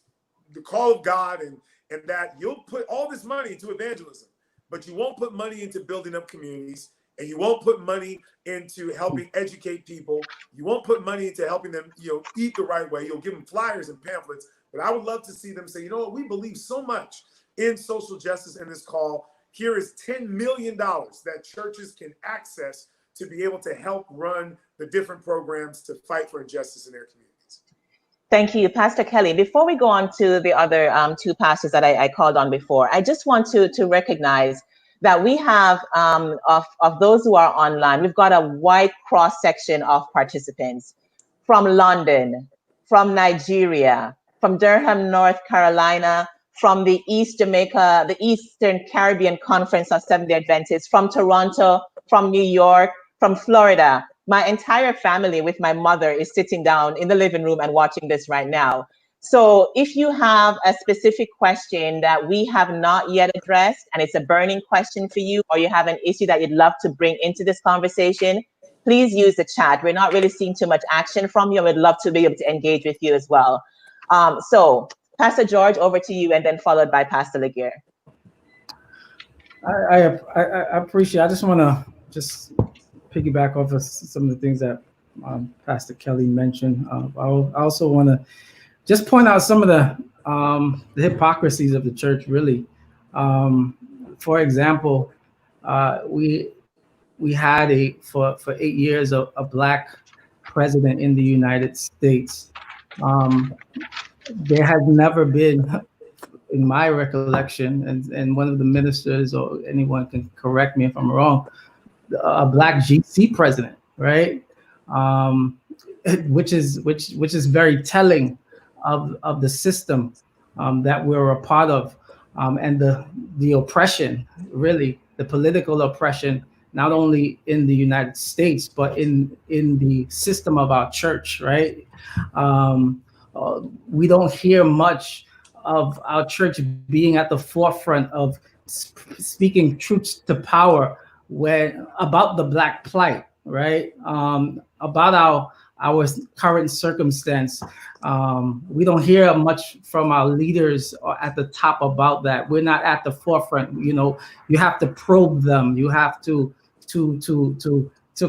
the call of God and that you'll put all this money into evangelism, but you won't put money into building up communities, and you won't put money into helping educate people, you won't put money into helping them, eat the right way, you'll give them flyers and pamphlets. But I would love to see them say, you know what, we believe so much in social justice and this call. Here is $10 million that churches can access to be able to help run the different programs to fight for injustice in their communities. Thank you, Pastor Kelly. Before we go on to the other two pastors that I called on before, I just want to recognize that we have, of those who are online, we've got a wide cross-section of participants from London, from Nigeria, from Durham, North Carolina, from the Eastern Caribbean Conference of Seventh-day Adventists, from Toronto, from New York, from Florida. My entire family with my mother is sitting down in the living room and watching this right now. So if you have a specific question that we have not yet addressed, and it's a burning question for you, or you have an issue that you'd love to bring into this conversation, please use the chat. We're not really seeing too much action from you. We'd love to be able to engage with you as well. So Pastor George, over to you, and then followed by Pastor Laguerre. I appreciate. I just want to piggyback off of some of the things that Pastor Kelly mentioned. I also want to just point out some of the hypocrisies of the church, really. For example, we had for 8 years a Black president in the United States. There has never been, in my recollection, and one of the ministers or anyone can correct me if I'm wrong, a Black GC president, right? which is very telling of the system that we're a part of, and the oppression, really the political oppression, not only in the United States but in the system of our church, right? We don't hear much of our church being at the forefront of speaking truth to power when about the Black plight, right? About our current circumstance. We don't hear much from our leaders at the top about that. We're not at the forefront. You know, you have to probe them. You have to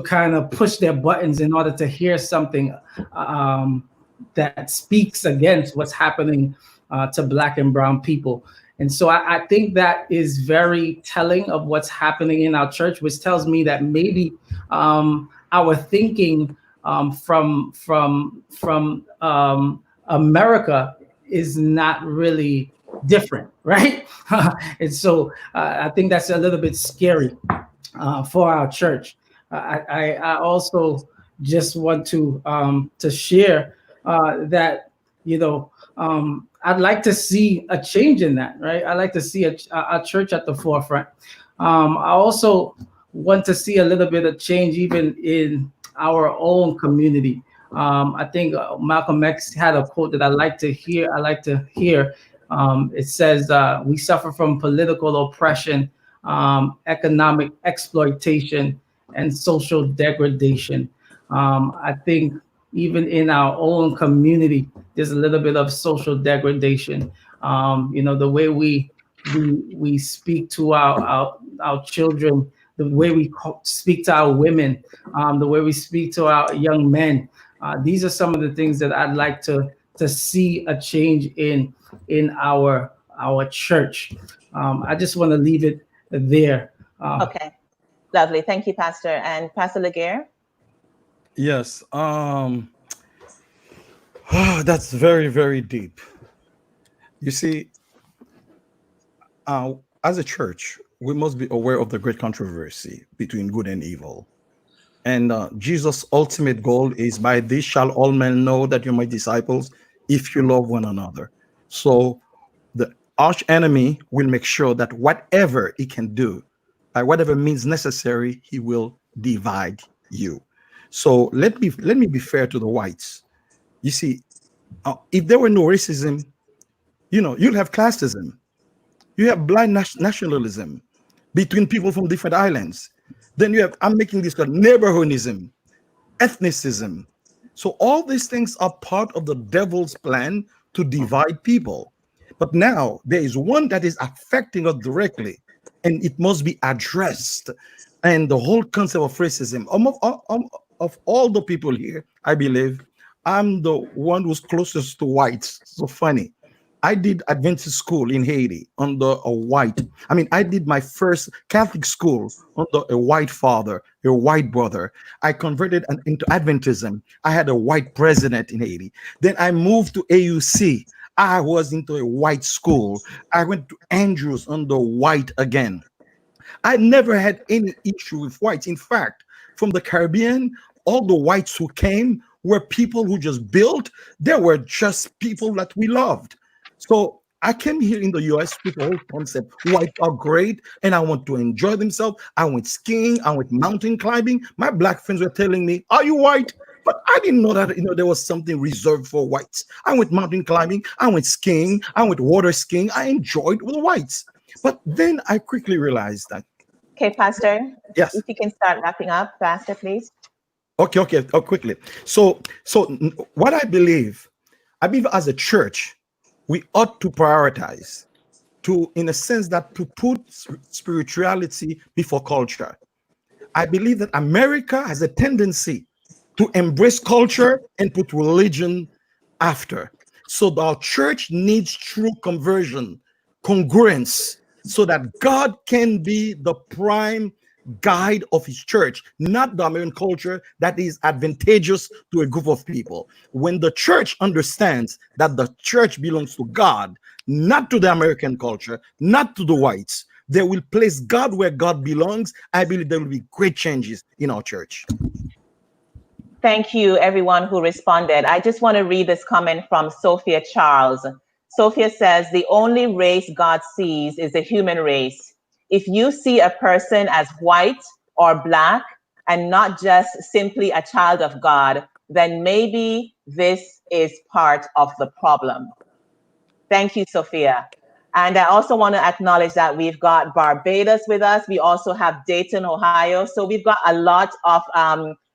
kind of push their buttons in order to hear something that speaks against what's happening to Black and brown people. And so I think that is very telling of what's happening in our church, which tells me that maybe our thinking from America is not really different, right? And so I think that's a little bit scary for our church. I also just want to share that, you know, I'd like to see a change in that, right? I'd like to see a church at the forefront. I also want to see a little bit of change even in our own community. I think Malcolm X had a quote that I like to hear. It says, "We suffer from political oppression, economic exploitation, and social degradation." I think even in our own community, there's a little bit of social degradation. You know, the way we speak to our children, the way we speak to our women, the way we speak to our young men. These are some of the things that I'd like to see a change in our church. I just want to leave it there. Okay, lovely. Thank you, Pastor. And Pastor Laguerre? Yes. That's very, very deep. You see, as a church, we must be aware of the great controversy between good and evil. And Jesus' ultimate goal is, by this shall all men know that you're my disciples, if you love one another. So the arch enemy will make sure that whatever he can do, by whatever means necessary, he will divide you. So let me be fair to the whites. You see, if there were no racism, you know, you'll have classism. You have blind nationalism between people from different islands. Then you have, I'm making this called neighborhoodism, ethnicism. So all these things are part of the devil's plan to divide people. But now there is one that is affecting us directly, and it must be addressed. And the whole concept of racism, of all the people here, I believe, I'm the one who's closest to whites. So funny. I did Adventist school in Haiti under a white. I mean, I did my first Catholic school under a white father, a white brother. I converted into Adventism. I had a white president in Haiti. Then I moved to AUC. I was into a white school. I went to Andrews under white again. I never had any issue with whites. In fact, from the Caribbean, all the whites who came were people who just built. They were just people that we loved. So I came here in the US with the whole concept, whites are great and I want to enjoy themselves. I went skiing, I went mountain climbing. My black friends were telling me, are you white? But I didn't know that, you know, there was something reserved for whites. I went mountain climbing, I went skiing, I went water skiing. I enjoyed with the whites. But then I quickly realized that. Okay, Pastor. Yes. If you can start wrapping up, Pastor, please. Okay. Oh, quickly. So what I believe as a church, we ought to prioritize in a sense that to put spirituality before culture. I believe that America has a tendency to embrace culture and put religion after. So our church needs true conversion, congruence, so that God can be the prime guide of his church, not the American culture that is advantageous to a group of people. When the church understands that the church belongs to God, not to the American culture, not to the whites, they will place God where God belongs. I believe there will be great changes in our church. Thank you, everyone who responded. I just want to read this comment from Sophia Charles. Sophia says, the only race God sees is the human race. If you see a person as white or black and not just simply a child of God, then maybe this is part of the problem. Thank you, Sophia. And I also want to acknowledge that we've got Barbados with us. We also have Dayton, Ohio. So we've got a lot of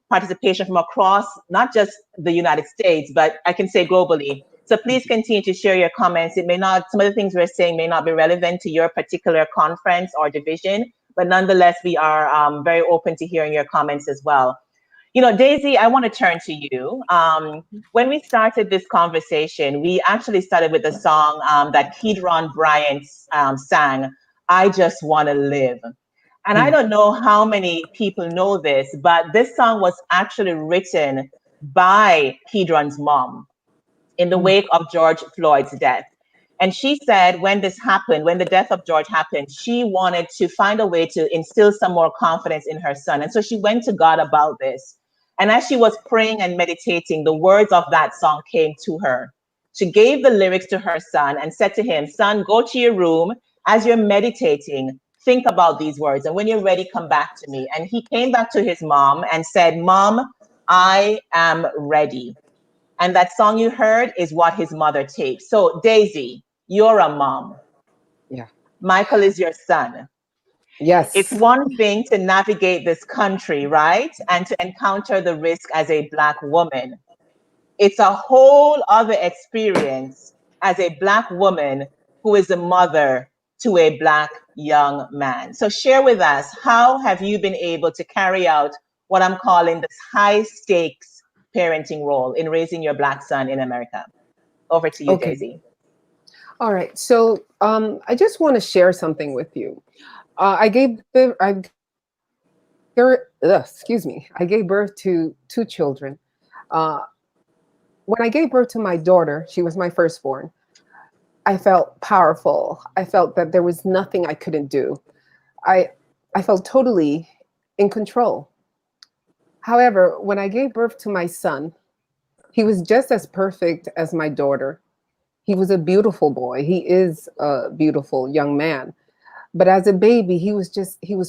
participation from across, not just the United States, but I can say globally. So please continue to share your comments. It may not, some of the things we're saying may not be relevant to your particular conference or division, but nonetheless, we are very open to hearing your comments as well. You know, Daisy, I want to turn to you. When we started this conversation, we actually started with a song that Kedron Bryant sang, I Just Want to Live. And I don't know how many people know this, but this song was actually written by Kedron's mom in the wake of George Floyd's death. And she said when this happened, when the death of George happened, she wanted to find a way to instill some more confidence in her son. And so she went to God about this. And as she was praying and meditating, the words of that song came to her. She gave the lyrics to her son and said to him, son, go to your room. As you're meditating, think about these words. And when you're ready, come back to me. And he came back to his mom and said, Mom, I am ready. And that song you heard is what his mother taped. So Daisy, you're a mom. Yeah. Michael is your son. Yes. It's one thing to navigate this country, right? And to encounter the risk as a Black woman. It's a whole other experience as a Black woman who is a mother to a Black young man. So share with us, how have you been able to carry out what I'm calling this high stakes parenting role in raising your Black son in America? Over to you, Okay. Daisy. All right. So I just want to share something with you. I gave birth to 2 children. When I gave birth to my daughter, she was my firstborn, I felt powerful. I felt that there was nothing I couldn't do. I felt totally in control. However, when I gave birth to my son, he was just as perfect as my daughter. He was a beautiful boy. He is a beautiful young man. But as a baby, he was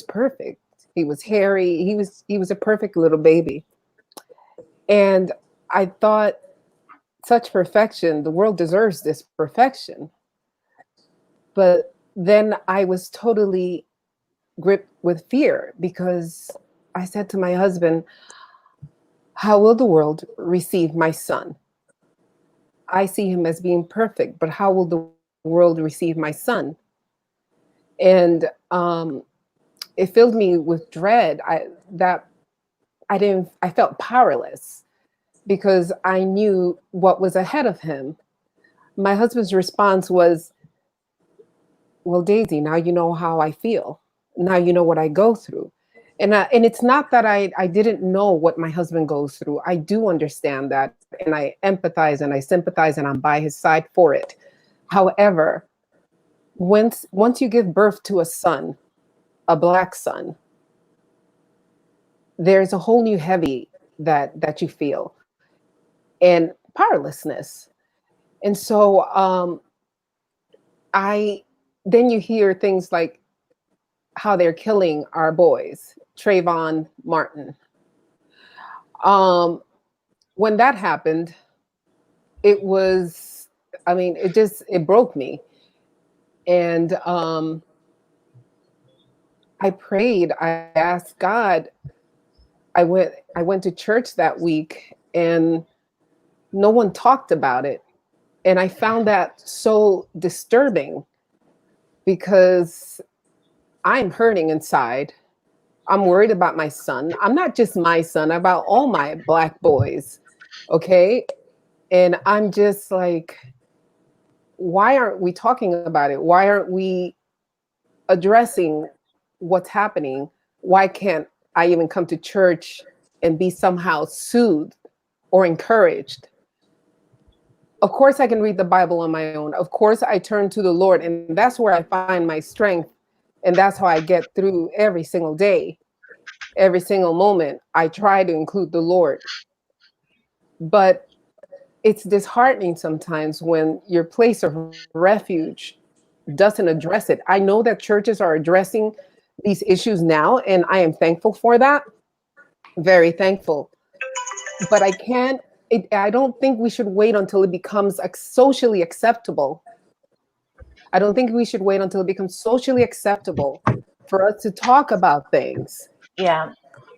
perfect. He was hairy. He was a perfect little baby. And I thought, such perfection, the world deserves this perfection. But then I was totally gripped with fear, because I said to my husband, how will the world receive my son? I see him as being perfect, but how will the world receive my son? And it filled me with dread. I felt powerless, because I knew what was ahead of him. My husband's response was, well, Daisy, now you know how I feel. Now you know what I go through. And it's not that I didn't know what my husband goes through. I do understand that, and I empathize and I sympathize, and I'm by his side for it. However, once you give birth to a son, a Black son, there's a whole new heavy that you feel, and powerlessness. And so then you hear things like how they're killing our boys, Trayvon Martin. When that happened, it broke me. And I prayed, I asked God. I went to church that week, and no one talked about it. And I found that so disturbing, because I'm hurting inside. I'm worried about my son. I'm not just my son, about all my Black boys. Okay. And I'm just like, why aren't we talking about it? Why aren't we addressing what's happening? Why can't I even come to church and be somehow soothed or encouraged? Of course, I can read the Bible on my own. Of course, I turn to the Lord, and that's where I find my strength. And that's how I get through every single day, every single moment. I try to include the Lord. But it's disheartening sometimes when your place of refuge doesn't address it. I know that churches are addressing these issues now, and I am thankful for that. Very thankful. But I don't think we should wait until it becomes socially acceptable. I don't think we should wait until it becomes socially acceptable for us to talk about things, Yeah.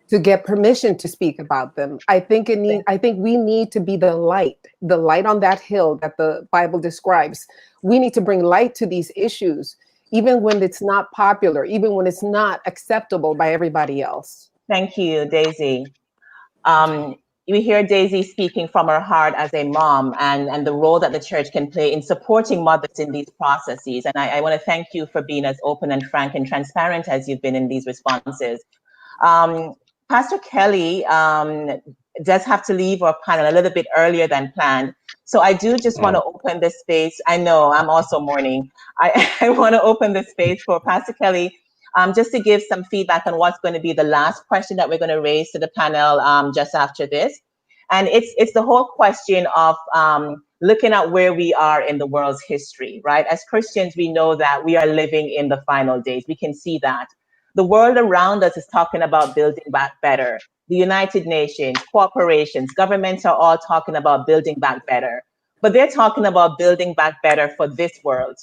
to get permission to speak about them. I think we need to be the light on that hill that the Bible describes. We need to bring light to these issues, even when it's not popular, even when it's not acceptable by everybody else. Thank you, Daisy. You hear Daisy speaking from her heart as a mom, and the role that the church can play in supporting mothers in these processes. And I want to thank you for being as open and frank and transparent as you've been in these responses. Pastor Kelly does have to leave our panel a little bit earlier than planned. So I do just want to open this space. I know I'm also mourning. I want to open this space for Pastor Kelly just to give some feedback on what's going to be the last question that we're going to raise to the panel just after this. And it's the whole question of looking at where we are in the world's history, right? As Christians, we know that we are living in the final days. We can see that. The world around us is talking about building back better. The United Nations, corporations, governments are all talking about building back better. But they're talking about building back better for this world.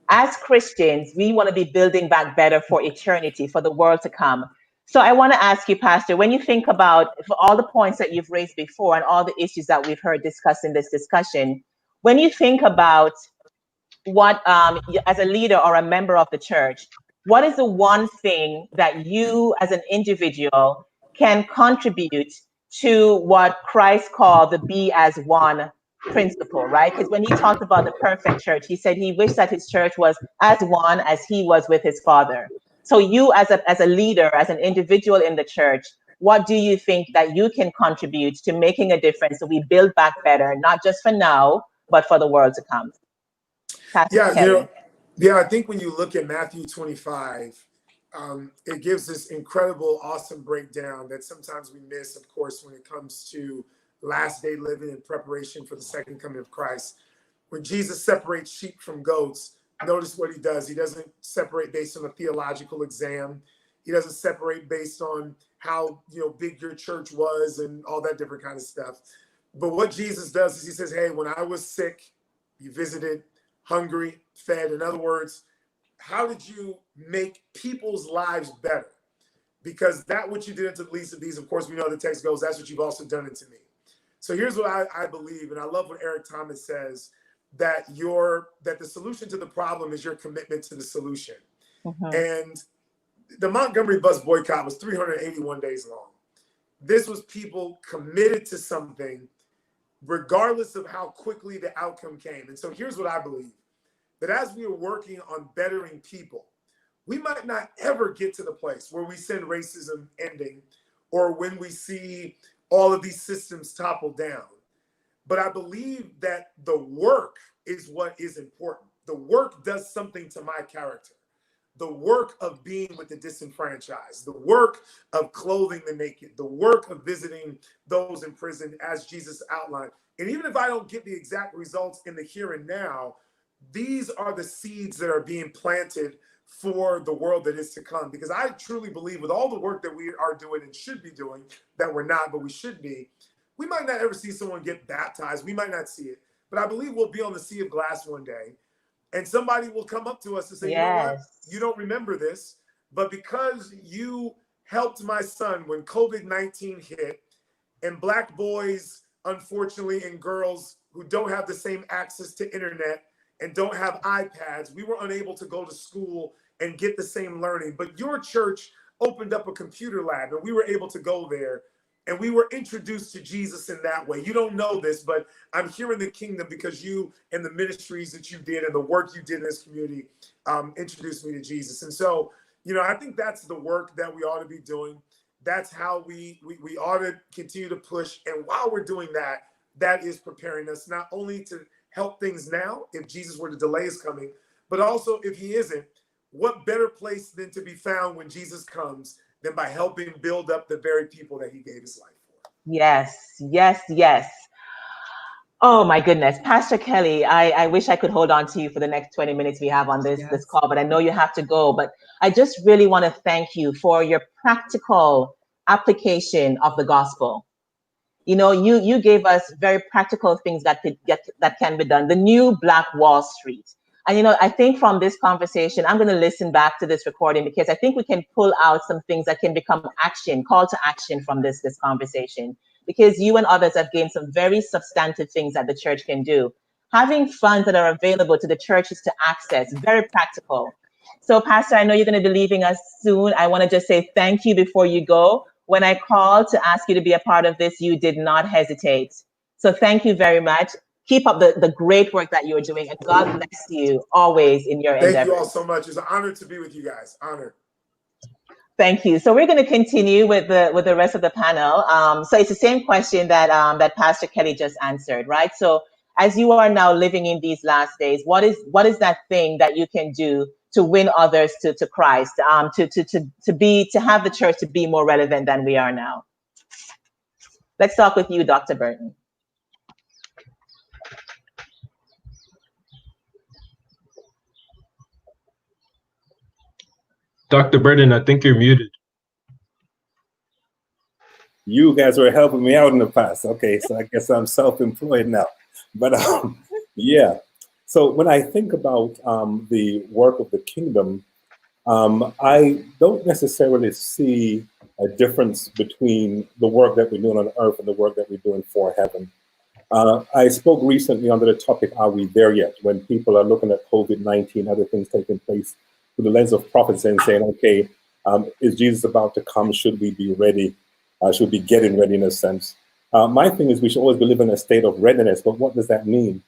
As Christians, we want to be building back better for eternity, for the world to come. So I want to ask you, Pastor, when you think about for all the points that you've raised before and all the issues that we've heard discussed in this discussion, when you think about what, as a leader or a member of the church, what is the one thing that you as an individual can contribute to what Christ called the be as one principle, right? Because when he talked about the perfect church, he said he wished that his church was as one as he was with his Father. So you as a leader, as an individual in the church, what do you think that you can contribute to making a difference so we build back better, not just for now, but for the world to come? Pastor Kelly. I think when you look at Matthew 25, it gives this incredible, awesome breakdown that sometimes we miss, of course, when it comes to last day living in preparation for the second coming of Christ. When Jesus separates sheep from goats, notice what he does. He doesn't separate based on a theological exam. He doesn't separate based on how big your church was and all that different kind of stuff. But what Jesus does is he says, hey, when I was sick, you visited, hungry, fed. In other words, how did you make people's lives better? Because that what you did unto the least of these, of course, we know the text goes, that's what you've also done unto me. So here's what I believe, and I love what Eric Thomas says, that the solution to the problem is your commitment to the solution. And the Montgomery bus boycott was 381 days long. This was people committed to something, regardless of how quickly the outcome came. And so here's what I believe, that as we are working on bettering people, we might not ever get to the place where we send racism ending or when we see all of these systems topple down. But I believe that the work is what is important. The work does something to my character. The work of being with the disenfranchised, the work of clothing the naked, the work of visiting those in prison as Jesus outlined. And even if I don't get the exact results in the here and now, these are the seeds that are being planted for the world that is to come. Because I truly believe with all the work that we are doing and should be doing, that we're not, but we should be, we might not ever see someone get baptized. We might not see it. But I believe we'll be on the sea of glass one day. And somebody will come up to us and say, you know what? You don't remember this, but because you helped my son when COVID-19 hit, and Black boys, unfortunately, and girls who don't have the same access to internet and don't have iPads, we were unable to go to school and get the same learning. But your church opened up a computer lab and we were able to go there. And we were introduced to Jesus in that way. You don't know this, but I'm here in the kingdom because you and the ministries that you did and the work you did in this community introduced me to Jesus. And so, I think that's the work that we ought to be doing. That's how we ought to continue to push. And while we're doing that, that is preparing us not only to help things now, if Jesus were to delay his coming, but also if he isn't, what better place than to be found when Jesus comes than by helping build up the very people that he gave his life for. Yes, yes, yes. Oh my goodness, Pastor Kelly, I wish I could hold on to you for the next 20 minutes we have on this Yes. call, but I know you have to go. But I just really want to thank you for your practical application of the gospel. You know, you gave us very practical things that can be done. The new Black Wall Street. And you know, I think from this conversation, I'm going to listen back to this recording because I think we can pull out some things that can become action, call to action from this conversation. Because you and others have gained some very substantive things that the church can do. Having funds that are available to the churches to access, very practical. So, Pastor, I know you're going to be leaving us soon. I want to just say thank you before you go. When I called to ask you to be a part of this, you did not hesitate. So thank you very much. Keep up the great work that you're doing, and God bless you always in your endeavors. Thank you all so much. It's an honor to be with you guys. Honor. Thank you. So we're going to continue with the rest of the panel. So it's the same question that that Pastor Kelly just answered, right? So as you are now living in these last days, what is that thing that you can do to win others to Christ, to have the church to be more relevant than we are now? Let's start with you, Dr. Burton. Dr. Burton, I think you're muted. You guys were helping me out in the past. Okay, so I guess I'm self-employed now. But yeah, so when I think about the work of the kingdom, I don't necessarily see a difference between the work that we're doing on earth and the work that we're doing for heaven. I spoke recently under the topic, are we there yet? When people are looking at COVID-19, other things taking place through the lens of prophecy and saying, okay, is Jesus about to come? Should we be ready? Should we be getting ready in a sense? My thing is we should always be living in a state of readiness, but what does that mean?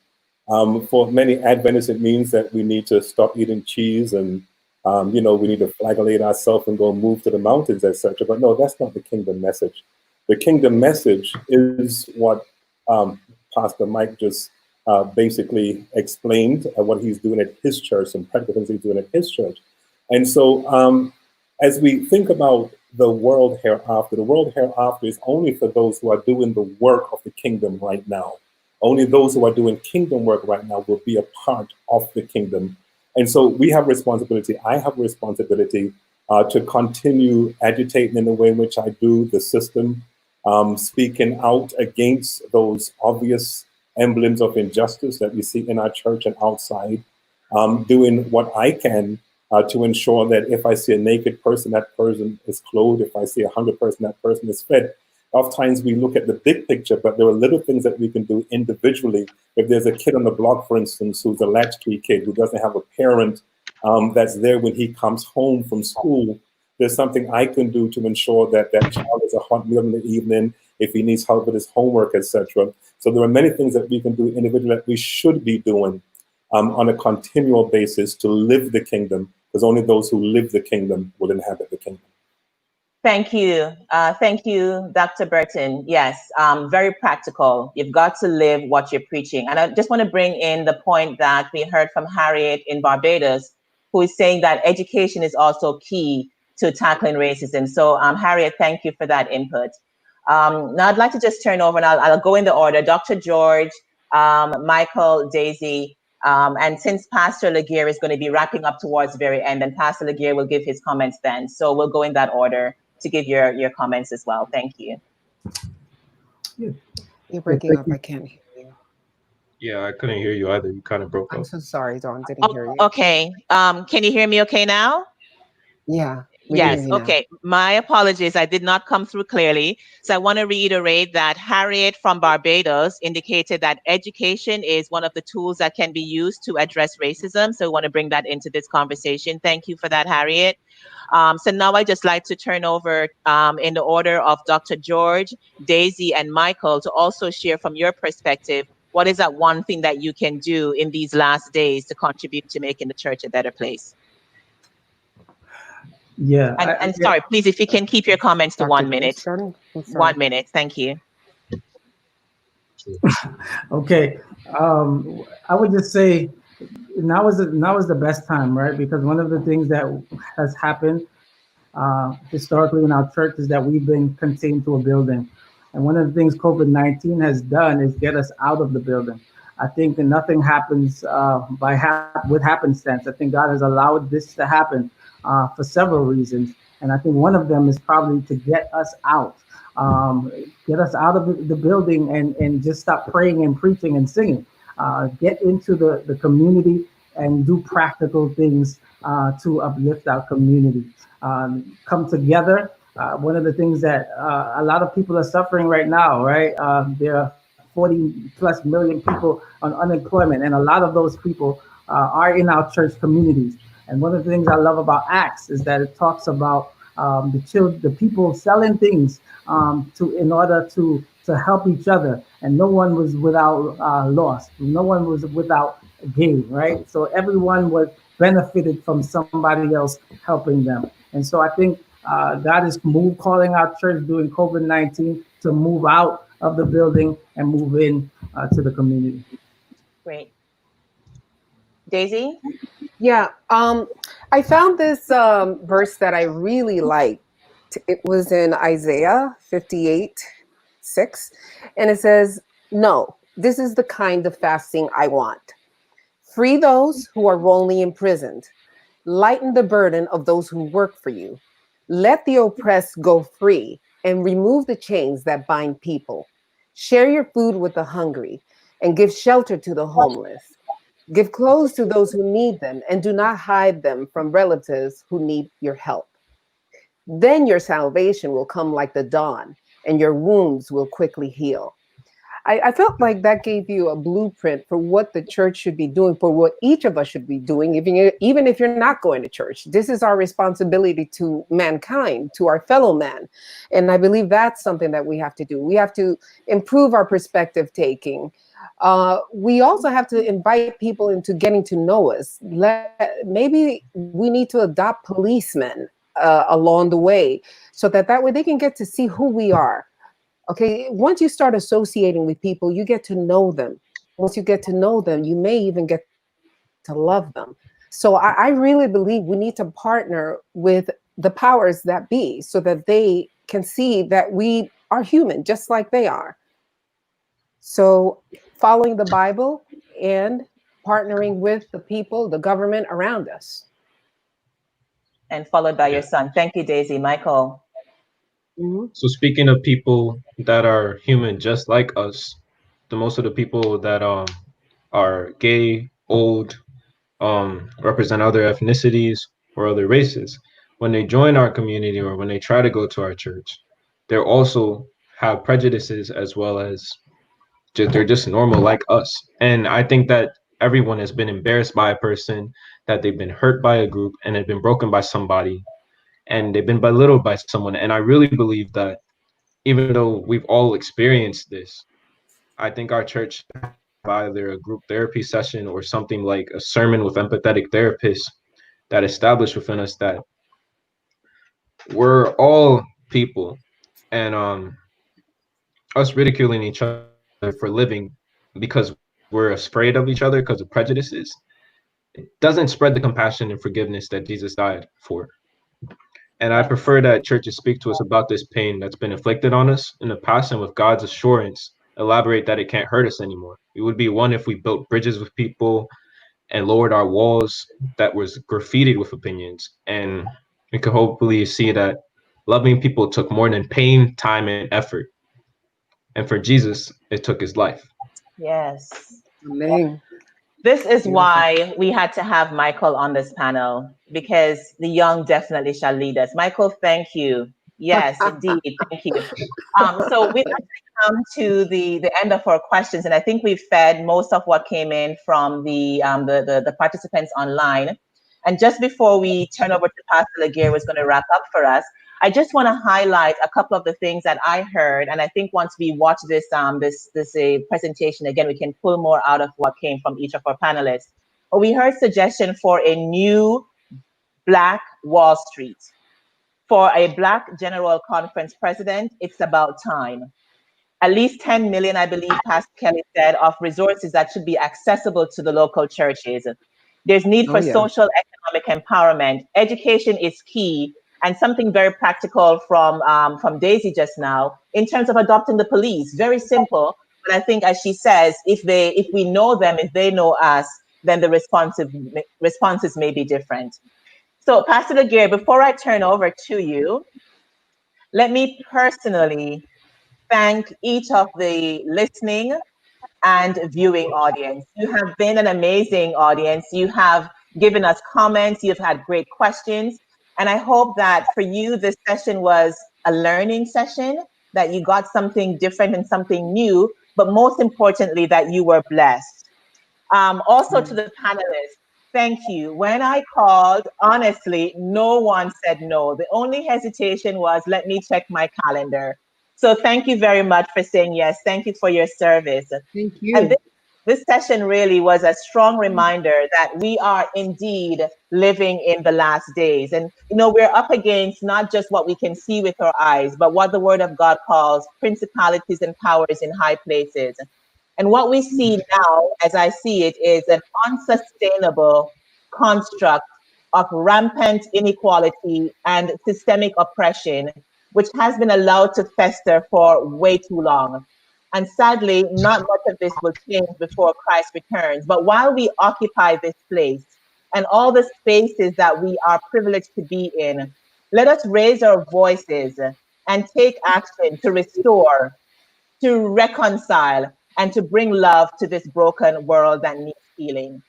For many Adventists, it means that we need to stop eating cheese and, we need to flagellate ourselves and go move to the mountains, etc. But no, that's not the kingdom message. The kingdom message is what Pastor Mike just basically explained, what he's doing at his church and practical things he's doing at his church. And so as we think about the world hereafter is only for those who are doing the work of the kingdom right now. Only those who are doing kingdom work right now will be a part of the kingdom. And so we have responsibility. I have responsibility to continue agitating in the way in which I do the system, speaking out against those obvious emblems of injustice that we see in our church and outside, doing what I can to ensure that if I see a naked person, that person is clothed. If I see 100 person, that person is fed. Oftentimes we look at the big picture, but there are little things that we can do individually. If there's a kid on the block, for instance, who's a latchkey kid who doesn't have a parent that's there when he comes home from school, there's something I can do to ensure that that child is a hot meal in the evening, if he needs help with his homework, etc. So there are many things that we can do individually that we should be doing on a continual basis to live the kingdom, because only those who live the kingdom will inhabit the kingdom. Thank you. Thank you, Dr. Burton. Yes, very practical. You've got to live what you're preaching. And I just want to bring in the point that we heard from Harriet in Barbados, who is saying that education is also key to tackling racism. So Harriet, thank you for that input. Now I'd like to just turn over, and I'll go in the order. Dr. George, Michael, Daisy, and since Pastor Laguerre is going to be wrapping up towards the very end, and Pastor Laguerre will give his comments then. So we'll go in that order to give your comments as well. Thank you. You're breaking up. I can't hear you. Yeah, I couldn't hear you either. You kind of broke up. I'm so sorry, Dawn. Didn't hear you. Okay. Can you hear me okay now? Yeah. Yes. Okay. My apologies. I did not come through clearly. So I want to reiterate that Harriet from Barbados indicated that education is one of the tools that can be used to address racism. So we want to bring that into this conversation. Thank you for that, Harriet. So now I just like to turn over in the order of Dr. George, Daisy, and Michael to also share from your perspective, what is that one thing that you can do in these last days to contribute to making the church a better place? Yeah. And sorry, please, if you can keep your comments to 1 minute. 1 minute. Thank you. Okay. I would just say now is the best time, right? Because one of the things that has happened historically in our church is that we've been contained to a building. And one of the things COVID-19 has done is get us out of the building. I think that nothing happens with happenstance. I think God has allowed this to happen for several reasons. And I think one of them is probably to um, get us out of the building and just stop praying and preaching and singing. Get into the community and do practical things to uplift our community. Come together. One of the things that a lot of people are suffering right now, right? There are 40 plus million people on unemployment, and a lot of those people are in our church communities. And one of the things I love about Acts is that it talks about the people selling things in order to help each other, and no one was without loss. No one was without gain, right? So everyone was benefited from somebody else helping them. And so I think God is calling our church during COVID-19 to move out of the building and move in to the community. Great. Daisy? Yeah, I found this verse that I really liked. It was in Isaiah 58:6, and it says, "No, this is the kind of fasting I want. Free those who are wrongly imprisoned, lighten the burden of those who work for you. Let the oppressed go free, and remove the chains that bind people. Share your food with the hungry, and give shelter to the homeless. Give clothes to those who need them, and do not hide them from relatives who need your help. Then your salvation will come like the dawn, and your wounds will quickly heal." I felt like that gave you a blueprint for what the church should be doing, for what each of us should be doing, even if you're not going to church. This is our responsibility to mankind, to our fellow man. And I believe that's something that we have to do. We have to improve our perspective taking. We also have to invite people into getting to know us. Maybe we need to adopt policemen along the way, so that way they can get to see who we are. Okay, once you start associating with people, you get to know them. Once you get to know them, you may even get to love them. So I really believe we need to partner with the powers that be, so that they can see that we are human just like they are. So following the Bible and partnering with the people, the government around us. And followed by your Yeah. son. Thank you, Daisy. Michael? Mhm. So speaking of people that are human just like us, the most of the people that are gay, old, represent other ethnicities or other races, when they join our community or when they try to go to our church, they also have prejudices as well as they're just normal like us. And I think that everyone has been embarrassed by a person, that they've been hurt by a group and have been broken by somebody, and they've been belittled by someone. And I really believe that even though we've all experienced this, I think our church either a group therapy session or something like a sermon with empathetic therapists that establish within us that we're all people, and us ridiculing each other for living because we're afraid of each other because of prejudices, it doesn't spread the compassion and forgiveness that Jesus died for. And I Yes. prefer that churches speak to us about this pain that's been inflicted on us in the past, and with God's assurance elaborate that it can't hurt us anymore. We would be one if we built bridges with people and lowered our walls that was graffitied with opinions. And we could hopefully see that loving people took more than pain, time, and effort. And for Jesus, it took his life. Yes. Amen. This is Beautiful. why we had to have Michael on this panel, because the young definitely shall lead us. Michael, thank you. Yes, indeed. Thank you. So we've actually come to the end of our questions, and I think we've fed most of what came in from the participants online. And just before we turn over to Pastor Laguerre, who's going to wrap up for us, I just want to highlight a couple of the things that I heard, and I think once we watch this presentation again, we can pull more out of what came from each of our panelists. But we heard suggestion for a new Black Wall Street. For a Black General Conference president, it's about time. At least 10 million, I believe Pastor Kelly said, of resources that should be accessible to the local churches. There's need Oh for yeah. social economic empowerment. Education is key, And something very practical from Daisy just now in terms of adopting the police. Very simple, but I think, as she says, if we know them, if they know us, then the responses may be different. So, Pastor Laguerre, before I turn over to you, let me personally thank each of the listening and viewing audience. You have been an amazing audience. You have given us comments. You've had great questions. And I hope that for you, this session was a learning session, that you got something different and something new, but most importantly, that you were blessed. Also to the panelists, thank you. When I called, honestly, no one said no. The only hesitation was, let me check my calendar. So thank you very much for saying yes. Thank you for your service. Thank And you. this session really was a strong reminder that we are indeed living in the last days. And, we're up against not just what we can see with our eyes, but what the Word of God calls principalities and powers in high places. And what we see now, as I see it, is an unsustainable construct of rampant inequality and systemic oppression, which has been allowed to fester for way too long. And sadly, not much of this will change before Christ returns. But while we occupy this place and all the spaces that we are privileged to be in, let us raise our voices and take action to restore, to reconcile, and to bring love to this broken world that needs healing.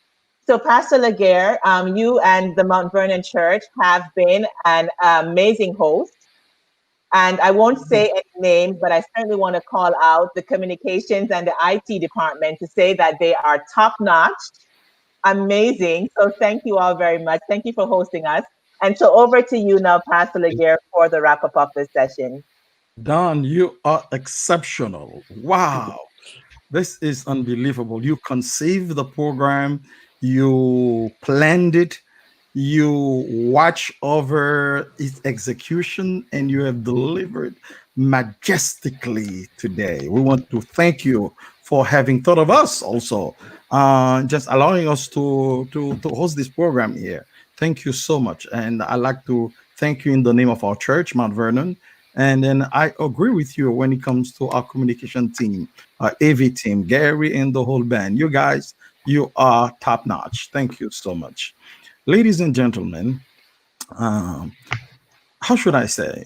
So, Pastor Laguerre, you and the Mount Vernon Church have been an amazing host. And I won't say any names, but I certainly want to call out the communications and the IT department to say that they are top notch, amazing. So thank you all very much. Thank you for hosting us. And so over to you now, Pastor Laguerre, for the wrap up of this session. Don, you are exceptional. Wow. This is unbelievable. You conceived the program, you planned it, you watch over its execution, and you have delivered majestically today. We want to thank you for having thought of us also, just allowing us to host this program here. Thank you so much. And I'd like to thank you in the name of our church, Mount Vernon. And then I agree with you when it comes to our communication team, our AV team, Gary and the whole band. You guys, you are top notch. Thank you so much. Ladies and gentlemen, how should I say?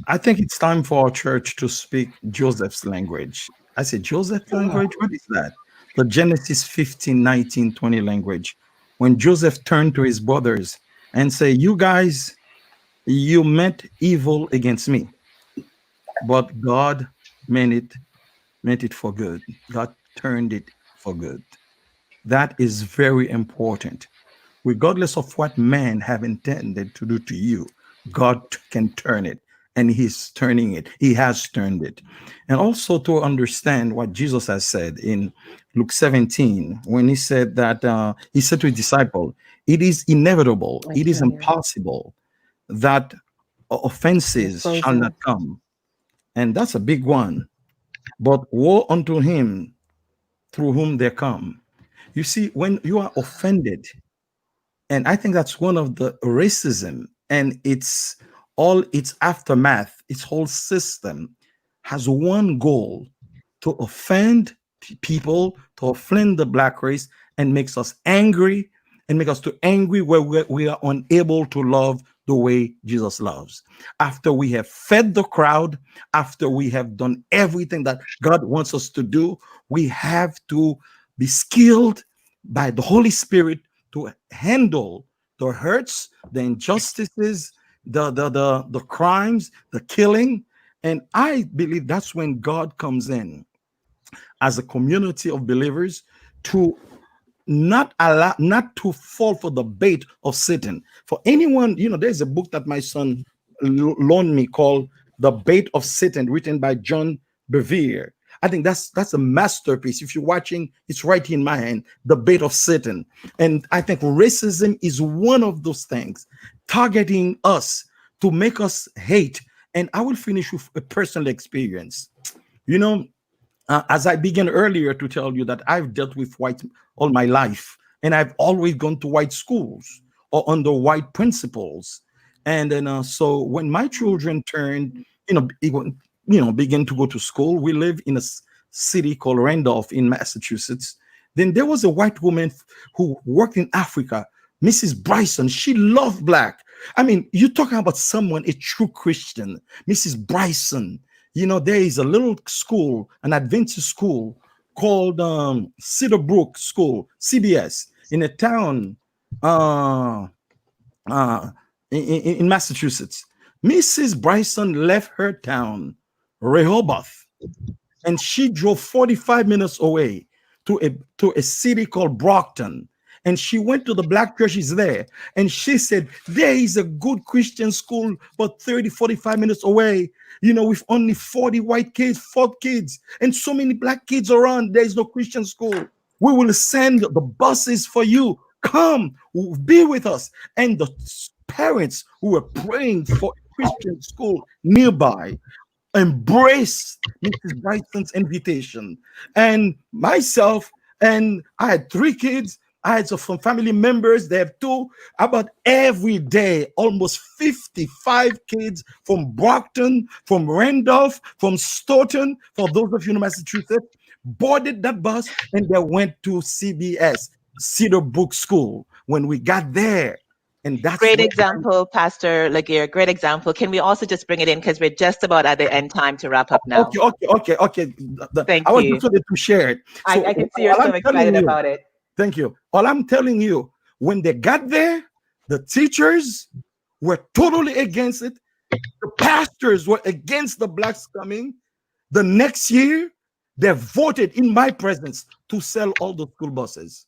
I think it's time for our church to speak Joseph's language. I say Joseph's language? What is that? The Genesis 15, 19, 20 language. When Joseph turned to his brothers and say, you guys, you meant evil against me, but God meant it for good. God turned it for good. That is very important. Regardless of what man have intended to do to you, God can turn it, and he's turning it. He has turned it. And also to understand what Jesus has said in Luke 17, when he said that, he said to his disciple, it is inevitable, it is impossible that offenses shall not come. And that's a big one. But woe unto him through whom they come. You see, when you are offended, and I think that's one of the racism and its all its aftermath, its whole system has one goal: to offend people, to offend the black race, and makes us angry, and make us too angry where we are unable to love the way Jesus loves. After we have fed the crowd, after we have done everything that God wants us to do, we have to be skilled by the Holy Spirit to handle the hurts, the injustices, the crimes, the killing. And I believe that's when God comes in as a community of believers to not to fall for the bait of Satan. For anyone, there's a book that my son loaned me called The Bait of Satan, written by John Bevere. I think that's a masterpiece. If you're watching, it's right in my hand, The Bait of Satan. And I think racism is one of those things, targeting us to make us hate. And I will finish with a personal experience. As I began earlier to tell you that I've dealt with white all my life, and I've always gone to white schools or under white principals. And then so when my children turned, begin to go to school, we live in a city called Randolph in Massachusetts. Then there was a white woman who worked in Africa, Mrs. Bryson. She loved black. I mean, you're talking about someone, a true Christian, Mrs. Bryson. There is a little school, an Adventist school called Cedar Brook School, CBS, in a town in Massachusetts. Mrs. Bryson left her town, Rehoboth, and she drove 45 minutes away to a city called Brockton. And she went to the black churches there. And she said, there is a good Christian school, but 30, 45 minutes away, with only 40 white kids, 4 kids, and so many black kids around. There is no Christian school. We will send the buses for you. Come, be with us. And the parents who were praying for a Christian school nearby embraced Mrs. Bryson's invitation. And myself, and I had 3 kids. I had some family members, they have 2. About every day, almost 55 kids from Brockton, from Randolph, from Stoughton, for those of you in Massachusetts, boarded that bus and they went to CBS, Cedar Brook School. When we got there, and that's great example, Pastor Laguerre. Great example. Can we also just bring it in because we're just about at the end time to wrap up now? Okay. Thank I want you to share it. So I can see you're so excited about it. Thank you. All I'm telling you, when they got there, the teachers were totally against it. The pastors were against the blacks coming. The next year, they voted in my presence to sell all the school buses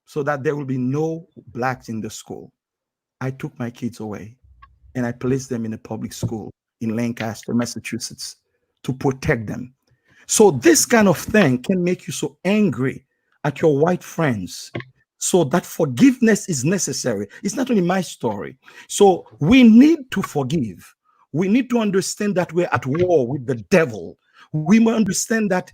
so that there will be no blacks in the school. I took my kids away and I placed them in a public school in Lancaster, Massachusetts, to protect them. So this kind of thing can make you so angry at your white friends. So that forgiveness is necessary. It's not only my story. So we need to forgive. We need to understand that we're at war with the devil. We must understand that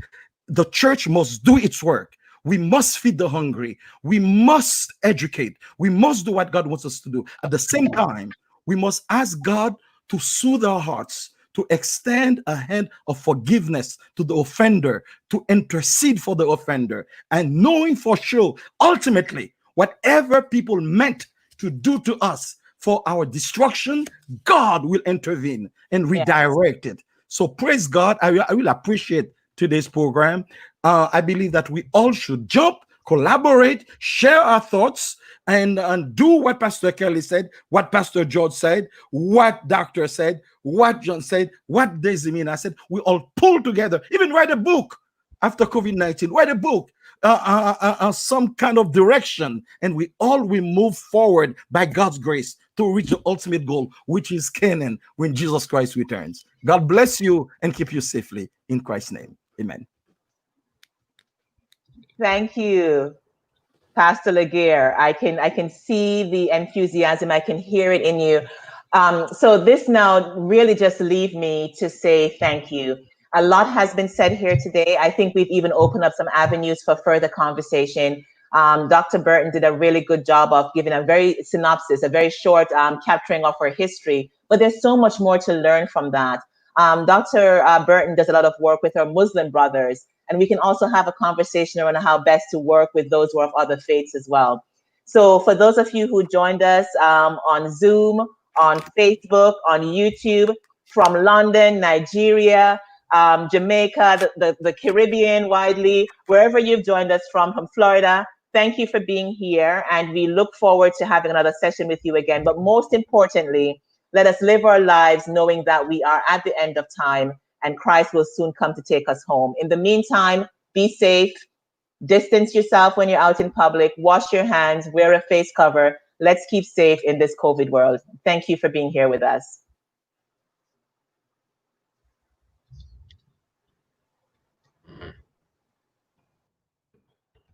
the church must do its work. We must feed the hungry. We must educate. We must do what God wants us to do. At the same time, we must ask God to soothe our hearts, to extend a hand of forgiveness to the offender, to intercede for the offender, and knowing for sure, ultimately, whatever people meant to do to us for our destruction, God will intervene and redirect it. So praise God. I will appreciate today's program. I believe that we all should jump, collaborate, share our thoughts, and do what Pastor Kelly said, what Pastor George said, what Doctor said, what John said, what Daisy Mina said. We all pull together, even write a book after COVID-19, write a book, some kind of direction, and we all will move forward by God's grace to reach the ultimate goal, which is Canaan, when Jesus Christ returns. God bless you and keep you safely in Christ's name. Amen. Thank you, Pastor Laguerre. I can see the enthusiasm. I can hear it in you. So this now really just leaves me to say thank you. A lot has been said here today. I think we've even opened up some avenues for further conversation. Dr. Burton did a really good job of giving a very synopsis, a very short capturing of her history, but there's so much more to learn from that. Dr. Burton does a lot of work with her Muslim brothers, and we can also have a conversation around how best to work with those who are of other faiths as well. So for those of you who joined us on Zoom, on Facebook, on YouTube, from London, Nigeria, Jamaica, the Caribbean widely, wherever you've joined us from Florida, thank you for being here. And we look forward to having another session with you again. But most importantly, let us live our lives knowing that we are at the end of time and Christ will soon come to take us home. In the meantime, be safe, distance yourself when you're out in public, wash your hands, wear a face cover. Let's keep safe in this COVID world. Thank you for being here with us.